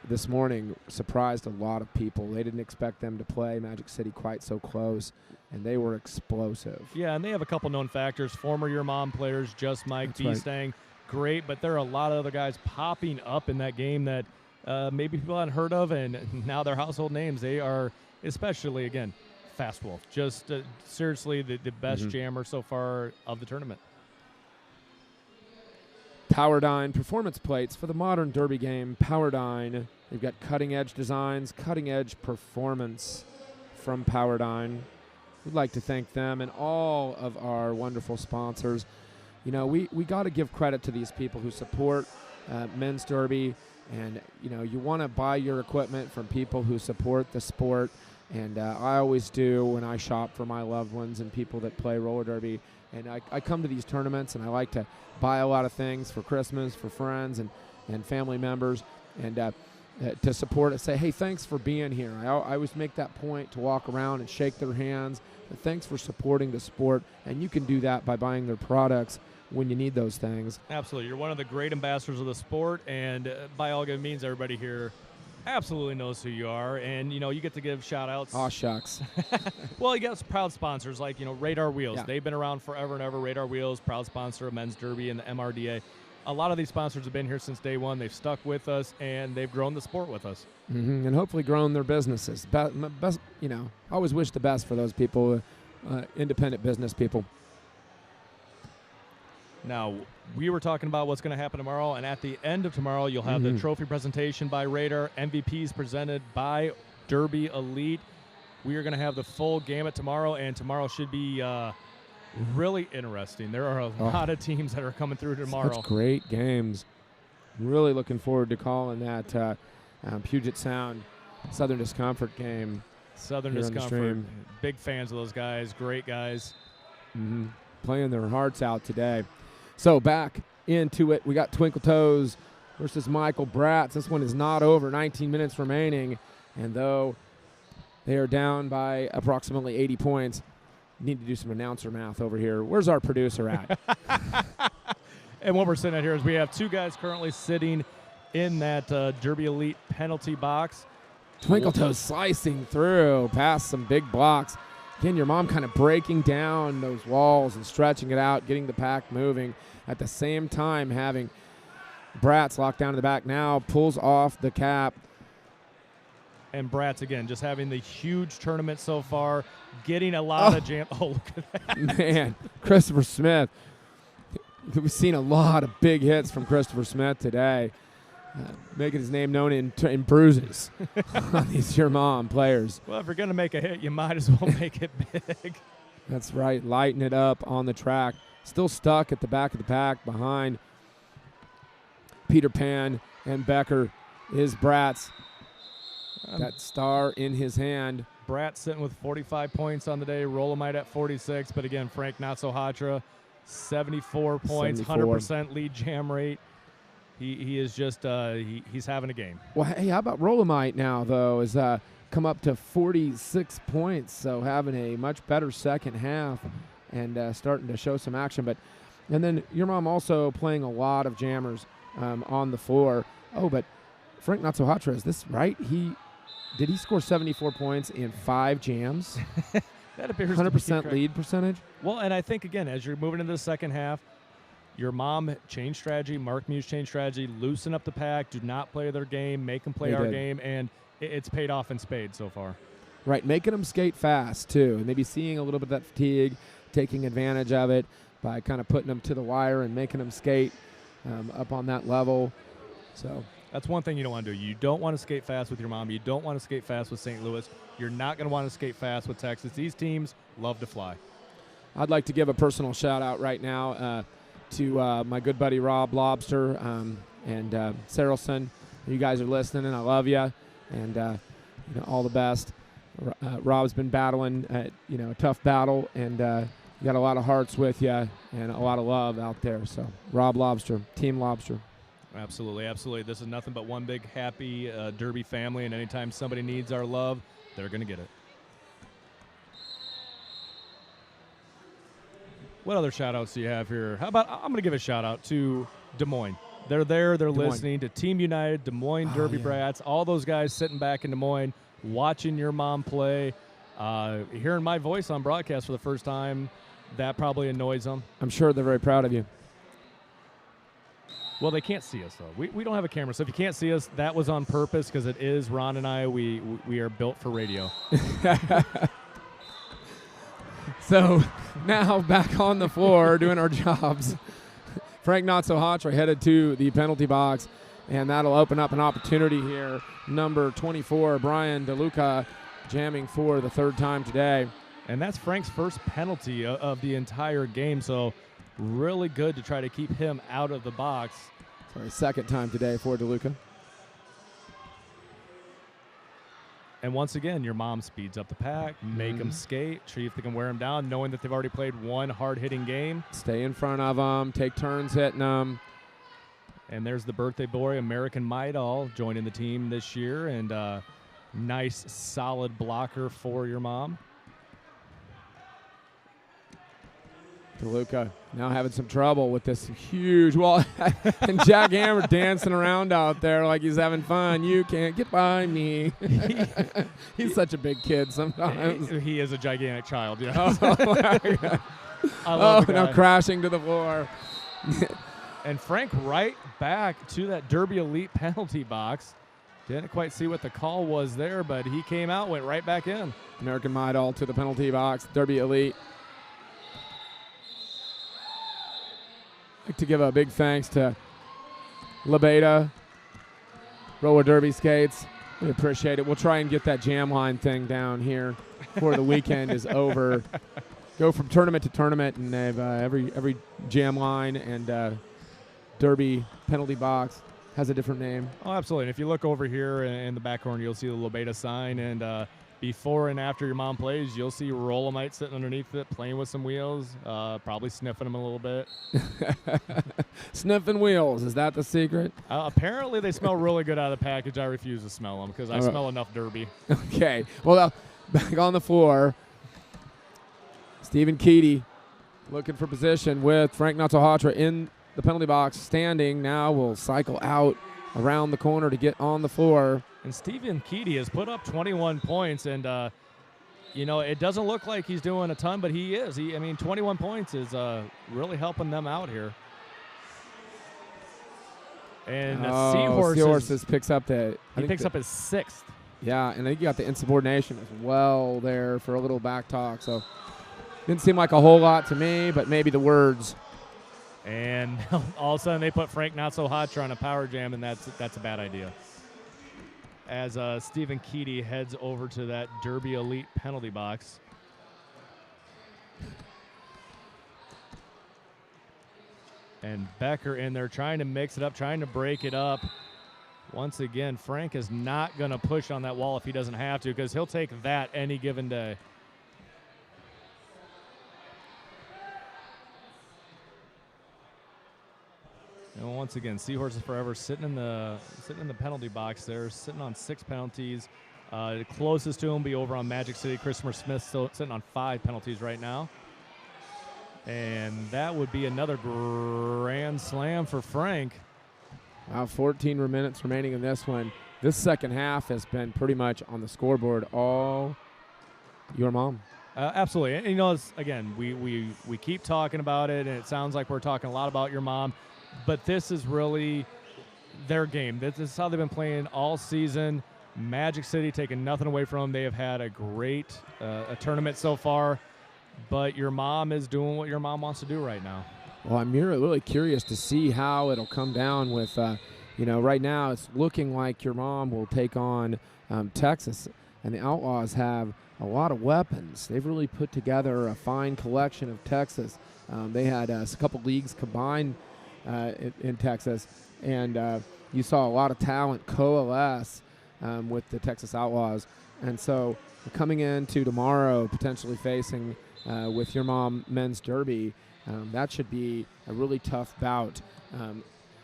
this morning surprised a lot of people. They didn't expect them to play Magic City quite so close, and they were explosive. Yeah, and they have a couple known factors. Former Your Mom players, Just Mike, B-Stang, great, but there are a lot of other guys popping up in that game that maybe people hadn't heard of, and now they're household names. They are, especially, again, Fast Wolf. Just seriously the best jammer so far of the tournament. Powerdyne performance plates for the modern derby game. Powerdyne. They've got cutting-edge designs, cutting-edge performance from Powerdyne. We'd like to thank them and all of our wonderful sponsors. We got to give credit to these people who support men's derby. And, you want to buy your equipment from people who support the sport. And I always do when I shop for my loved ones and people that play roller derby. And I come to these tournaments, and I like to buy a lot of things for Christmas, for friends and family members, and to support it, say, hey, thanks for being here. I always make that point to walk around and shake their hands. But thanks for supporting the sport, and you can do that by buying their products when you need those things. Absolutely. You're one of the great ambassadors of the sport, and by all good means, everybody here absolutely knows who you are, and you get to give shout outs. Aw, shucks. Well, you got proud sponsors like Radar Wheels. Yeah. They've been around forever and ever. Radar Wheels, proud sponsor of men's derby and the MRDA. A lot of these sponsors have been here since day one. They've stuck with us, and they've grown the sport with us. And hopefully grown their businesses. Best, always wish the best for those people, independent business people. Now, we were talking about what's going to happen tomorrow, and at the end of tomorrow, you'll have the trophy presentation by Radar, MVPs presented by Derby Elite. We are going to have the full gamut tomorrow, and tomorrow should be really interesting. There are a lot of teams that are coming through tomorrow. Such great games. Really looking forward to calling that Puget Sound Southern Discomfort game. Southern Discomfort. Big fans of those guys. Great guys. Playing their hearts out today. So back into it, we got Twinkle Toes versus Michael Bratz. This one is not over, 19 minutes remaining. And though they are down by approximately 80 points, need to do some announcer math over here. Where's our producer at? And what we're sitting at here is we have two guys currently sitting in that Derby Elite penalty box. Twinkle Toes slicing through past some big blocks. Again, your mom kind of breaking down those walls and stretching it out, getting the pack moving. At the same time, having Bratz locked down in the back now, pulls off the cap. And Bratz, again, just having the huge tournament so far, getting a lot of jam. Oh, look at that. Man, Christopher Smith. We've seen a lot of big hits from Christopher Smith today, making his name known in bruises on these Your Mom players. Well, if you're going to make a hit, you might as well make it big. That's right, lighting it up on the track. Still stuck at the back of the pack behind Peter Pan and Becker is Bratz. That star in his hand. Brat sitting with 45 points on the day. Rolomite at 46. But again, Frank Not-So-Hatra, 74 points, 100% lead jam rate. He is just he's having a game. Well, hey, how about Rolomite now, though, is come up to 46 points, so having a much better second half and starting to show some action. And then your mom also playing a lot of jammers on the floor. Oh, but Frank Not-So-Hatra, is this right? Did he score 74 points in 5 jams? That appears 100% lead percentage? Well, and I think, again, as you're moving into the second half, your mom changed strategy, Mark Muse changed strategy, loosen up the pack, do not play their game, make them play our game, and it's paid off in spades so far. Right, making them skate fast, too, and maybe seeing a little bit of that fatigue, taking advantage of it by kind of putting them to the wire and making them skate up on that level. So that's one thing you don't want to do. You don't want to skate fast with your mom. You don't want to skate fast with St. Louis. You're not going to want to skate fast with Texas. These teams love to fly. I'd like to give a personal shout-out right now to my good buddy Rob Lobster and Sarelson. You guys are listening, and I love you, and all the best. Rob's been battling, a tough battle, and you got a lot of hearts with you and a lot of love out there. So, Rob Lobster, Team Lobster. Absolutely, absolutely. This is nothing but one big happy Derby family, and anytime somebody needs our love, they're going to get it. What other shout-outs do you have here? How about I'm going to give a shout-out to Des Moines. They're there. They're listening to Team United, Des Moines Derby Brats, all those guys sitting back in Des Moines, watching your mom play, hearing my voice on broadcast for the first time. That probably annoys them. I'm sure they're very proud of you. Well, they can't see us, though. We don't have a camera, so if you can't see us, that was on purpose because it is Ron and I. We are built for radio. So now back on the floor doing our jobs. Frank Not-So-Hatra headed to the penalty box, and that'll open up an opportunity here. Number 24, Brian DeLuca, jamming for the 3rd time today. And that's Frank's first penalty of the entire game, so really good to try to keep him out of the box. Sorry, 2nd time today for DeLuca. And once again, your mom speeds up the pack, make them skate, see if they can wear them down, knowing that they've already played one hard-hitting game. Stay in front of them, take turns hitting them. And there's the birthday boy, American Maidal, joining the team this year, and nice, solid blocker for your mom. DeLuca now having some trouble with this huge wall. And Jack Hammer dancing around out there like he's having fun. You can't get by me. He's such a big kid sometimes. He is a gigantic child, yeah. I love now crashing to the floor. And Frank right back to that Derby Elite penalty box. Didn't quite see what the call was there, but he came out, went right back in. American Maidal to the penalty box, Derby Elite. I'd like to give a big thanks to LaBeta, Roller Derby Skates. We appreciate it. We'll try and get that jam line thing down here before the weekend is over. Go from tournament to tournament, and they have every jam line and Derby penalty box has a different name. Oh, absolutely. And if you look over here in the back corner, you'll see the LaBeta sign, and before and after your mom plays, you'll see Rolomite sitting underneath it, playing with some wheels, probably sniffing them a little bit. Sniffing wheels, is that the secret? Apparently they smell really good out of the package. I refuse to smell them because I smell enough Derby. Okay, well, back on the floor, Stephen Keedy looking for position with Frank Not-So-Hatra in the penalty box, standing. Now will cycle out around the corner to get on the floor. And Stephen Keedy has put up 21 points, and, it doesn't look like he's doing a ton, but he is. 21 points is really helping them out here. And Seahorses picks up the... He picks up his 6th. Yeah, and I think you got the insubordination as well there for a little back talk. So didn't seem like a whole lot to me, but maybe the words. And all of a sudden they put Frank Not-So-Hatra on a power jam, and that's a bad idea. As Stephen Keedy heads over to that Derby Elite penalty box. And Becker in there trying to mix it up, trying to break it up. Once again, Frank is not going to push on that wall if he doesn't have to, because he'll take that any given day. And once again, Seahorses Forever sitting in the penalty box there, sitting on 6 penalties. The closest to him be over on Magic City. Christopher Smith still sitting on 5 penalties right now. And that would be another grand slam for Frank. Wow, 14 minutes remaining in this one. This second half has been pretty much on the scoreboard all your mom. Absolutely. And, you know, again, we keep talking about it, and it sounds like we're talking a lot about your mom. But this is really their game. This is how they've been playing all season. Magic City taking nothing away from them. They have had a great a tournament so far. But your mom is doing what your mom wants to do right now. Well, I'm really curious to see how it'll come down with, you know, right now it's looking like your mom will take on Texas. And the Outlaws have a lot of weapons. They've really put together a fine collection of Texas. They had a couple leagues combined in Texas, and you saw a lot of talent coalesce with the Texas Outlaws. And so coming into tomorrow, potentially facing with your mom men's derby, that should be a really tough bout.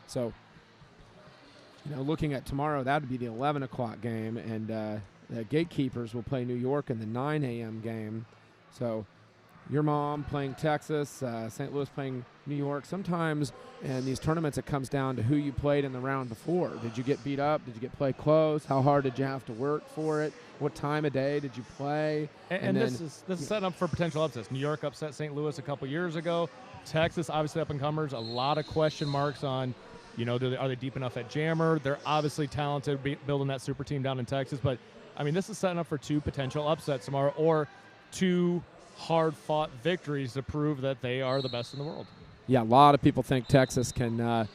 So, you know, looking at tomorrow, that would be the 11 o'clock game, and the Gatekeepers will play New York in the 9 a.m. game. So your mom playing Texas, St. Louis playing New York. Sometimes in these tournaments it comes down to who you played in the round before. Did you get beat up? Did you get played close? How hard did you have to work for it? What time of day did you play? And this is setting up for potential upsets. New York upset St. Louis a couple years ago. Texas, obviously up-and-comers. A lot of question marks on, you know, are they deep enough at Jammer? They're obviously talented building that super team down in Texas. But, I mean, this is setting up for 2 potential upsets tomorrow, or 2 hard-fought victories to prove that they are the best in the world. Yeah, a lot of people think Texas can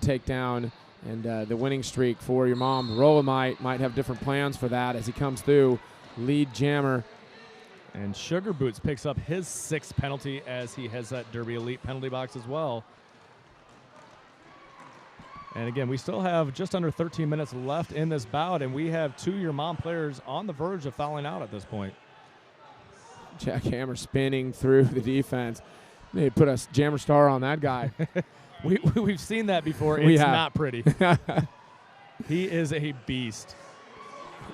take down and the winning streak for your mom. Rolla might have different plans for that as he comes through. Lead Jammer. And Sugar Boots picks up his 6th penalty as he has that Derby Elite penalty box as well. And again, we still have just under 13 minutes left in this bout, and we have 2 your mom players on the verge of fouling out at this point. Jack Hammer spinning through the defense. They put a Jammer star on that guy. We've seen that before. We it's have. Not pretty. He is a beast.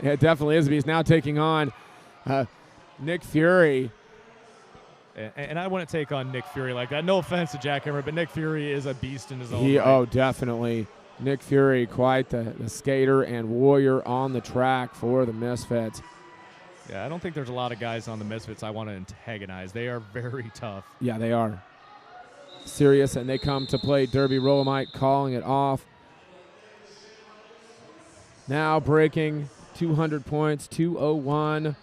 Yeah, it definitely is. He's now taking on Nick Fury. And I wouldn't take on Nick Fury like that. No offense to Jack Hammer, but Nick Fury is a beast in his own right. Oh, definitely. Nick Fury, quite the skater and warrior on the track for the Misfits. Yeah, I don't think there's a lot of guys on the Misfits I want to antagonize. They are very tough. Yeah, they are. Serious, and they come to play Derby. Rolomite calling it off. Now breaking 200 points, 201.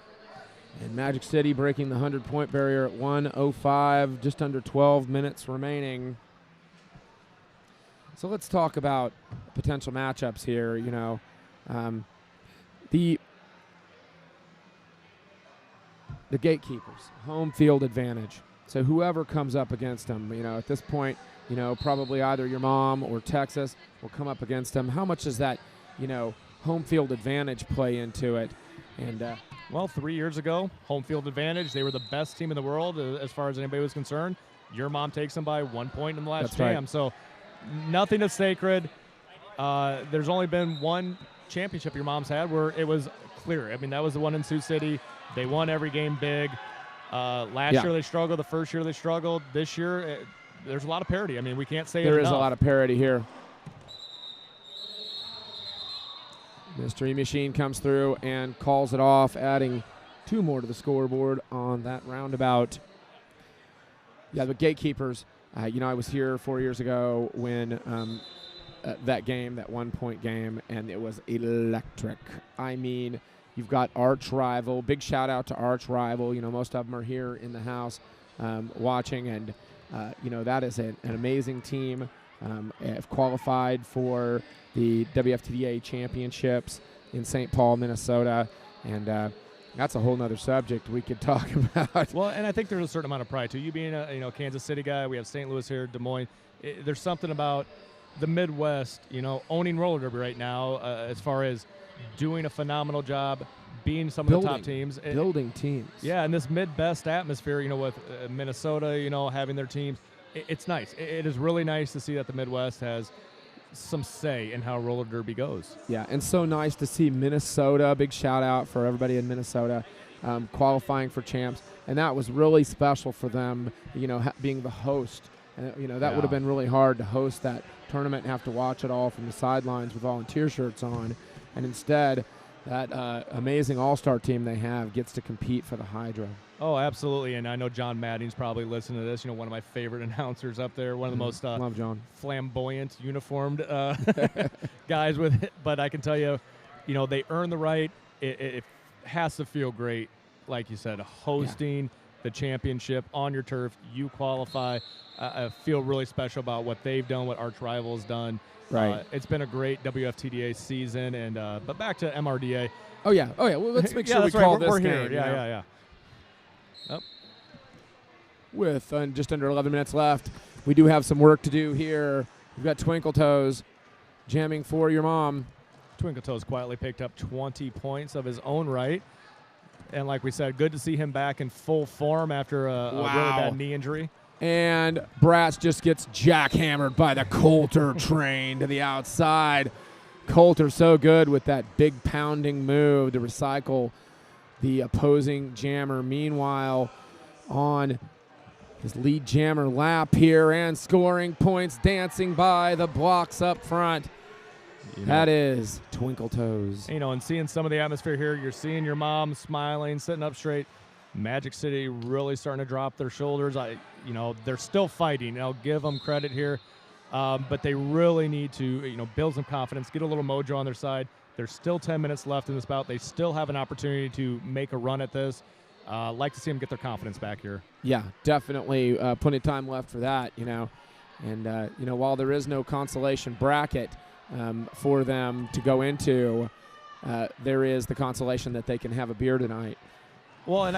And Magic City breaking the 100-point barrier at 105, just under 12 minutes remaining. So let's talk about potential matchups here. You know, the Gatekeepers, home field advantage. So whoever comes up against them, you know, at this point, you know, probably either your mom or Texas will come up against them. How much does that, you know, home field advantage play into it? And well, 3 years ago, home field advantage. They were the best team in the world as far as anybody was concerned. Your mom takes them by 1 point in the last jam. Right. So nothing is sacred. There's only been one championship your mom's had where it was clear. I mean, that was the one in Sioux City. They won every game big. Last year they struggled. The first year they struggled. This year, there's a lot of parity. I mean, we can't say there is a lot of parity here. Mystery Machine comes through and calls it off, adding 2 more to the scoreboard on that roundabout. Yeah, the Gatekeepers. You know, I was here 4 years ago when that game, that 1-point game, and it was electric. I mean, you've got arch rival. Big shout out to arch rival. You know, most of them are here in the house watching, and you know, that is an amazing team. Have qualified for the WFTDA championships in St. Paul, Minnesota, and that's a whole nother subject we could talk about. Well, and I think there's a certain amount of pride too. You being a Kansas City guy, we have St. Louis here, Des Moines. There's something about the Midwest, owning roller derby right now, as far as doing a phenomenal job, being some of the top teams. Building teams. Yeah, and this Midwest atmosphere, with Minnesota, having their teams, it's nice. It is really nice to see that the Midwest has some say in how roller derby goes. Yeah, and so nice to see Minnesota. Big shout out for everybody in Minnesota qualifying for champs. And that was really special for them, being the host. And, that would have been really hard to host that tournament and have to watch it all from the sidelines with volunteer shirts on. And instead, that amazing all-star team they have gets to compete for the Hydro. Oh, absolutely. And I know John Madding's probably listening to this, one of my favorite announcers up there, one of the most Love John. flamboyant, uniformed guys with it. But I can tell you, they earn the right. It has to feel great, like you said, hosting the championship on your turf. You qualify. I feel really special about what they've done, what Arch Rival's done. Right. It's been a great WFTDA season. And but back to MRDA. Oh, yeah. Well, let's make sure we right. call this we're game. Here. Yeah. Oh. With just under 11 minutes left, we do have some work to do here. We've got Twinkle Toes jamming for your mom. Twinkle Toes quietly picked up 20 points of his own right. And like we said, good to see him back in full form after a really bad knee injury. And Bratz just gets jackhammered by the Coulter train to the outside. Coulter so good with that big pounding move to recycle the opposing jammer. Meanwhile, on his lead jammer lap here and scoring points, dancing by the blocks up front. That is Twinkle Toes. And seeing some of the atmosphere here, you're seeing your mom smiling, sitting up straight. Magic City really starting to drop their shoulders. They're still fighting. I'll give them credit here, but they really need to, build some confidence, get a little mojo on their side. There's still 10 minutes left in this bout. They still have an opportunity to make a run at this. Like to see them get their confidence back here. Yeah, definitely. Plenty of time left for that, And, while there is no consolation bracket for them to go into, there is the consolation that they can have a beer tonight. Well, and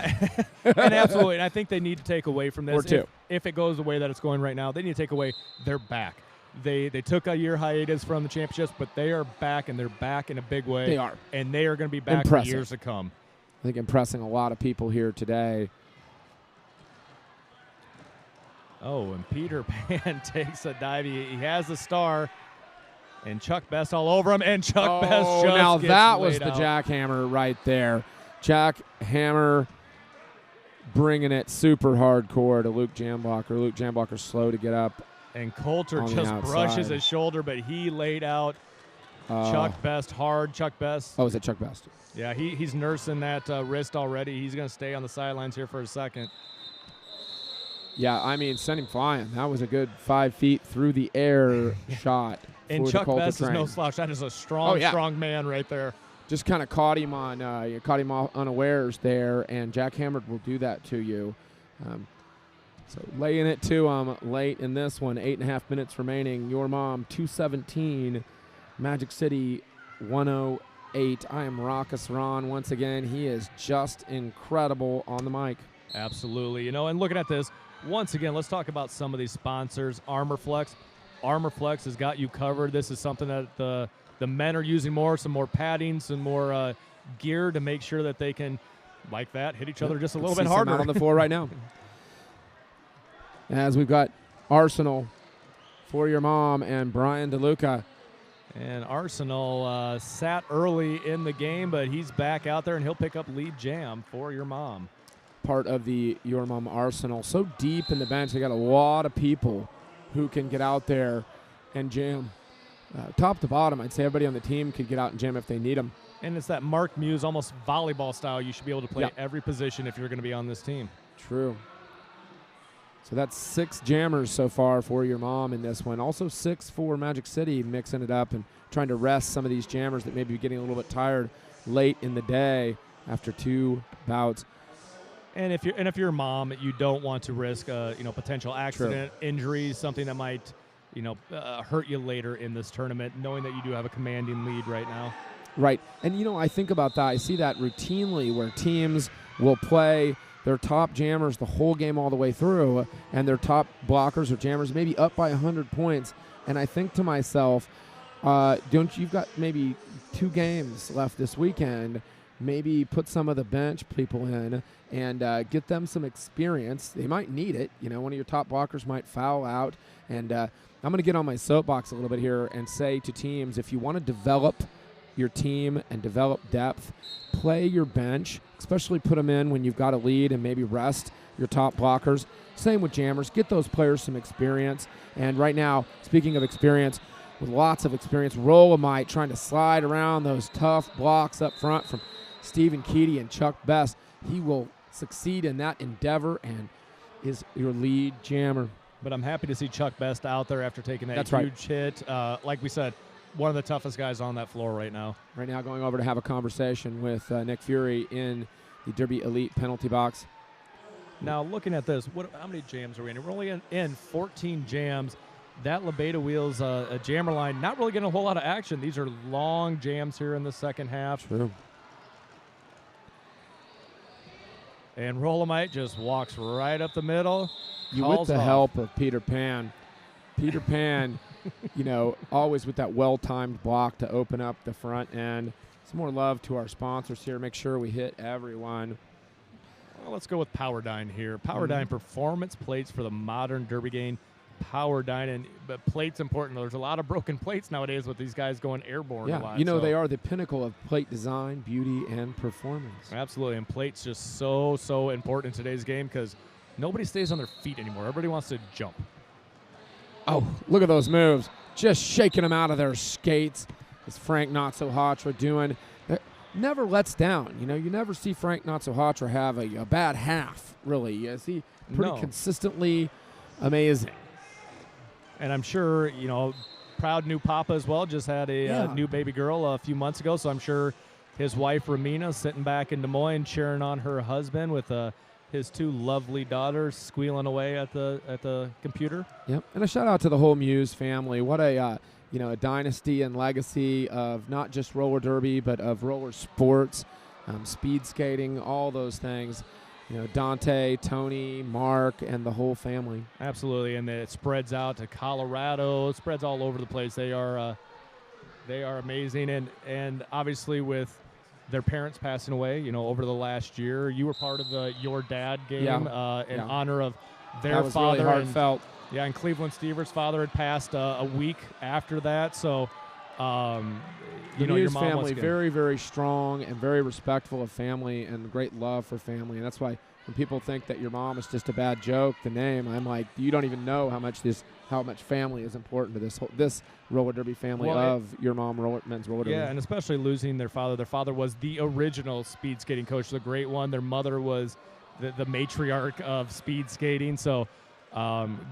absolutely, and I think they need to take away from this. Or two. If it goes the way that it's going right now, they need to take away their back. They took a year hiatus from the championships, but they are back, and they're back in a big way. They are. And they are going to be back for years to come. I think impressing a lot of people here today. Oh, and Peter Pan takes a dive. He has the star. And Chuck Best all over him, and Chuck Best just now gets that was the out. jackhammer right there. Jackhammer bringing it super hardcore to Luke Jamblocker. Luke Jamblocker slow to get up. And Coulter just brushes his shoulder, but he laid out Chuck Best hard. Chuck Best. Oh, is it Chuck Best? Yeah, he's nursing that wrist already. He's going to stay on the sidelines here for a second. Yeah, send him flying. That was a good 5 feet through the air shot. And Chuck Best is no slouch. That is a strong man right there. Just kind of caught him unawares there, and jackhammered will do that to you. So laying it to him late in this one, 8.5 minutes remaining. Your mom, 217. Magic City, 108. I am Raucous Ron once again. He is just incredible on the mic. Absolutely. And looking at this, once again, let's talk about some of these sponsors. ArmorFlex. ArmorFlex has got you covered. This is something that the men are using more, some more padding, some more gear to make sure that they can, like that, hit each other just a little bit harder. Out on the floor right now. As we've got Arsenal for your mom and Brian DeLuca. And Arsenal sat early in the game, but he's back out there, and he'll pick up lead jam for your mom. Part of the Your Mom Arsenal. So deep in the bench, they got a lot of people who can get out there and jam. Top to bottom, I'd say everybody on the team could get out and jam if they need them. And it's that Mark Muse, almost volleyball style. You should be able to play every position if you're going to be on this team. True. So that's 6 jammers so far for your mom in this one. Also 6 for Magic City, mixing it up and trying to rest some of these jammers that may be getting a little bit tired late in the day after 2 bouts. And if you're a mom, you don't want to risk potential accident, injuries, something that might hurt you later in this tournament, knowing that you do have a commanding lead right now. Right. And, I think about that. I see that routinely where teams will play their top jammers the whole game all the way through, and their top blockers or jammers maybe up by 100 points, And I think to myself, you've got maybe 2 games left this weekend. Maybe put some of the bench people in and get them some experience. They might need it. One of your top blockers might foul out. And I'm going to get on my soapbox a little bit here and say to teams, if you want to develop your team and develop depth, play your bench, especially put them in when you've got a lead, and maybe rest your top blockers. Same with jammers. Get those players some experience. And right now, speaking of experience, with lots of experience, Rolomite trying to slide around those tough blocks up front from Stephen Keedy and Chuck Best. He will succeed in that endeavor and is your lead jammer. But I'm happy to see Chuck Best out there after taking that huge hit. Like we said, one of the toughest guys on that floor right now. Right now going over to have a conversation with Nick Fury in the Derby Elite penalty box. Now looking at this, how many jams are we in? We're only in 14 jams. That Lebeda Wheels a jammer line, not really getting a whole lot of action. These are long jams here in the second half. True. And Rolomite just walks right up the middle. With the help of Peter Pan. Peter Pan, always with that well-timed block to open up the front end. Some more love to our sponsors here. Make sure we hit everyone. Well, let's go with Powerdyne here. Powerdyne performance plates for the modern derby game. Powerdyne, but plates important. There's a lot of broken plates nowadays with these guys going airborne a lot. They are the pinnacle of plate design, beauty, and performance. Absolutely, and plates just so important in today's game because nobody stays on their feet anymore. Everybody wants to jump. Oh, look at those moves. Just shaking them out of their skates. As Frank Not-So-Hatra doing. Never lets down. You never see Frank Not-So-Hatra have a bad half, really. You see pretty consistently amazing. And I'm sure, proud new papa as well. Just had a new baby girl a few months ago, so I'm sure his wife, Ramina, sitting back in Des Moines cheering on her husband with his 2 lovely daughters squealing away at the computer. Yep, and a shout-out to the whole Muse family. What a dynasty and legacy of not just roller derby, but of roller sports, speed skating, all those things. Dante, Tony, Mark, and the whole family. Absolutely, and it spreads out to Colorado. It spreads all over the place. They are amazing, and obviously with their parents passing away, over the last year, you were part of the Your Dad game in honor of their father. Really heartfelt. And Cleveland Stever's father had passed a week after that, so. The Muse family, very, very strong and very respectful of family and great love for family. And that's why when people think that your mom is just a bad joke, the name, I'm like, you don't even know how much family is important to this roller derby family your mom, men's roller derby. Yeah, and especially losing their father. Their father was the original speed skating coach, the great one. Their mother was the matriarch of speed skating. So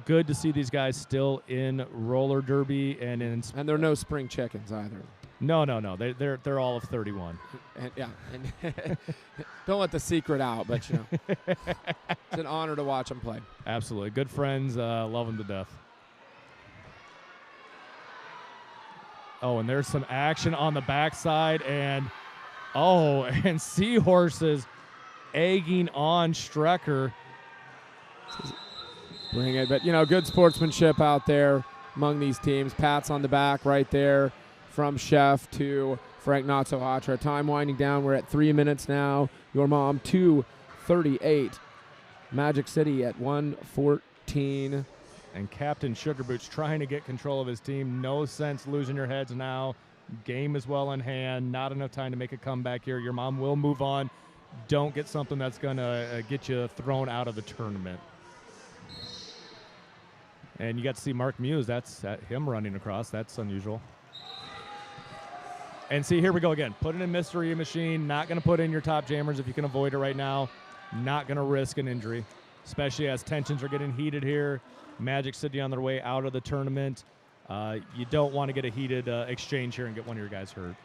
good to see these guys still in roller derby and they're no spring chickens either. No. They're all of 31. And don't let the secret out, but it's an honor to watch them play. Absolutely, good friends, love them to death. Oh, and there's some action on the backside, and Seahorses egging on Strecker. Bring it, but good sportsmanship out there among these teams. Pats on the back right there from Chef to Frank Not-So-Hatra. Time winding down. We're at 3 minutes now. Your mom 2:38. Magic City at 1:14. And Captain Sugarboots trying to get control of his team. No sense losing your heads now. Game is well in hand. Not enough time to make a comeback here. Your mom will move on. Don't get something that's going to get you thrown out of the tournament. And you got to see Mark Muse. That's him running across. That's unusual. And see, here we go again. Put it in Mystery Machine. Not going to put in your top jammers if you can avoid it right now. Not going to risk an injury, especially as tensions are getting heated here. Magic City on their way out of the tournament. You don't want to get a heated exchange here and get one of your guys hurt.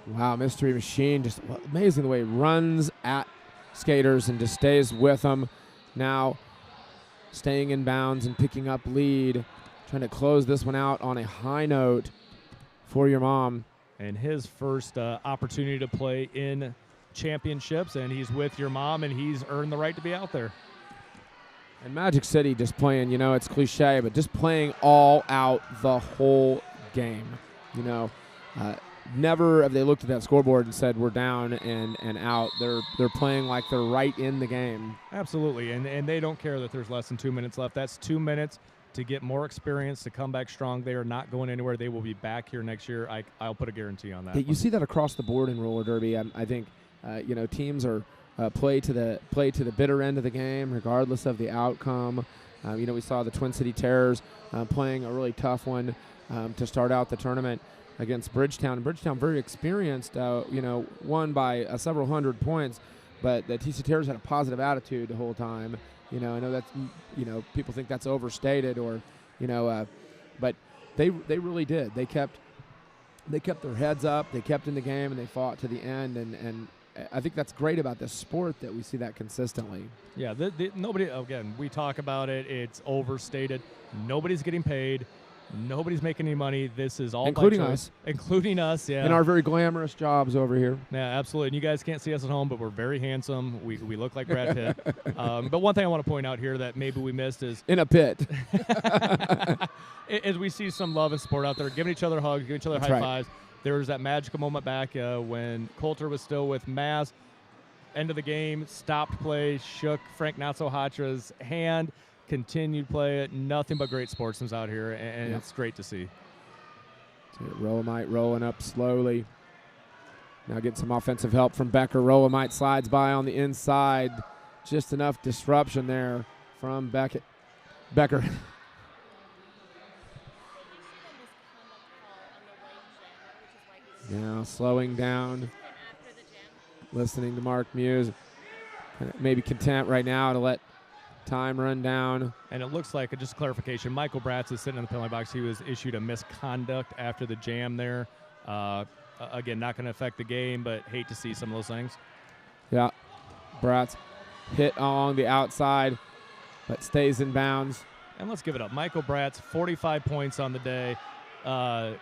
Wow, Mystery Machine, just amazing the way he runs at skaters and just stays with them. Now staying in bounds and picking up lead, trying to close this one out on a high note for your mom. And his first opportunity to play in championships, and he's with your mom, and he's earned the right to be out there. And Magic City just playing, it's cliche, but just playing all out the whole game. Never have they looked at that scoreboard and said we're down and out. They're playing like they're right in the game. Absolutely, and they don't care that there's less than 2 minutes left. That's 2 minutes to get more experience, to come back strong. They are not going anywhere. They will be back here next year. I'll put a guarantee on that. Yeah, you see that across the board in roller derby. I think teams are play to the bitter end of the game, regardless of the outcome. We saw the Twin City Terrors playing a really tough one to start out the tournament against Bridgetown. And Bridgetown, very experienced, won by several hundred points, but the TC Terrors had a positive attitude the whole time. I know that's, people think that's overstated or, but they really did. They kept their heads up, they kept in the game, and they fought to the end, and I think that's great about this sport that we see that consistently. Yeah, nobody, again, we talk about it, it's overstated. Nobody's getting paid. Nobody's making any money. This is all including us. Including us, yeah. In our very glamorous jobs over here. Yeah, absolutely. And you guys can't see us at home, but we're very handsome. We look like Brad Pitt. But one thing I want to point out here that maybe we missed is in a pit. As we see some love and support out there, giving each other hugs, giving each other high fives. There was that magical moment back when Coulter was still with Maz. End of the game, stopped play, shook Frank Not-So-Hatra's hand. Continued play it. Nothing but great sportsmen out here, and it's great to see. Rolomite rolling up slowly. Now getting some offensive help from Becker. Rolomite slides by on the inside. Just enough disruption there from Becker. Now slowing down. Listening to Mark Muse. Maybe content right now to let time run down. And it looks like, just clarification, Michael Bratz is sitting in the penalty box. He was issued a misconduct after the jam there. Again, not going to affect the game, but hate to see some of those things. Yeah. Bratz hit along the outside, but stays in bounds. And let's give it up. Michael Bratz, 45 points on the day. A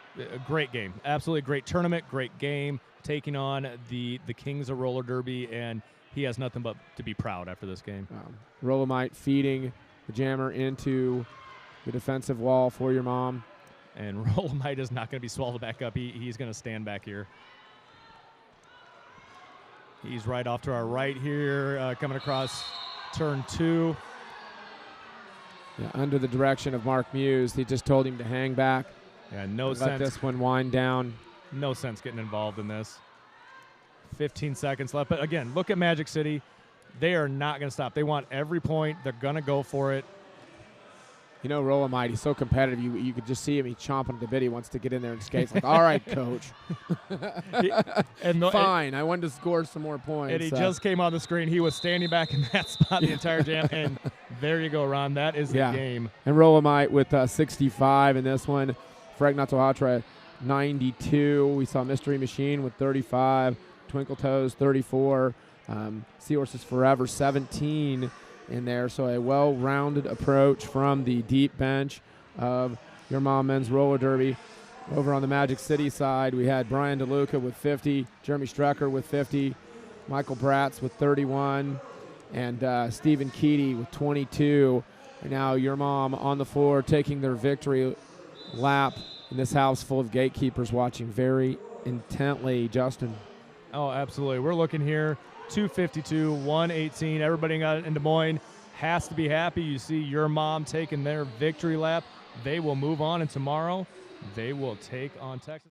great game. Absolutely great tournament, great game, taking on the Kings of Roller Derby, and he has nothing but to be proud after this game. Rolomite feeding the jammer into the defensive wall for your mom. And Rolomite is not going to be swallowed back up. He's going to stand back here. He's right off to our right here, coming across turn 2. Yeah, under the direction of Mark Muse. He just told him to hang back. Yeah, no sense. Let this one wind down. No sense getting involved in this. 15 seconds left. But again, look at Magic City. They are not going to stop. They want every point. They're going to go for it. Rolomite, he's so competitive. You could just see him. He's chomping at the bit. He wants to get in there and skate. It's like, all right, coach. Fine. I wanted to score some more points. And he just came on the screen. He was standing back in that spot the entire jam. And there you go, Ron. That is the game. And Rolomite with 65 in this one. Frank Not-So-Hatra 92. We saw Mystery Machine with 35. Twinkle Toes 34. Seahorses Forever 17 in there. So a well-rounded approach from the deep bench of your mom men's roller derby. Over on the Magic City side, we had Brian DeLuca with 50, Jeremy Strecker with 50, Michael Bratz with 31, and Stephen Keaty with 22. And now your mom on the floor taking their victory lap in this house full of gatekeepers watching very intently. Justin. Oh, absolutely. We're looking here, 252, 118. Everybody in Des Moines has to be happy. You see your mom taking their victory lap. They will move on, and tomorrow they will take on Texas.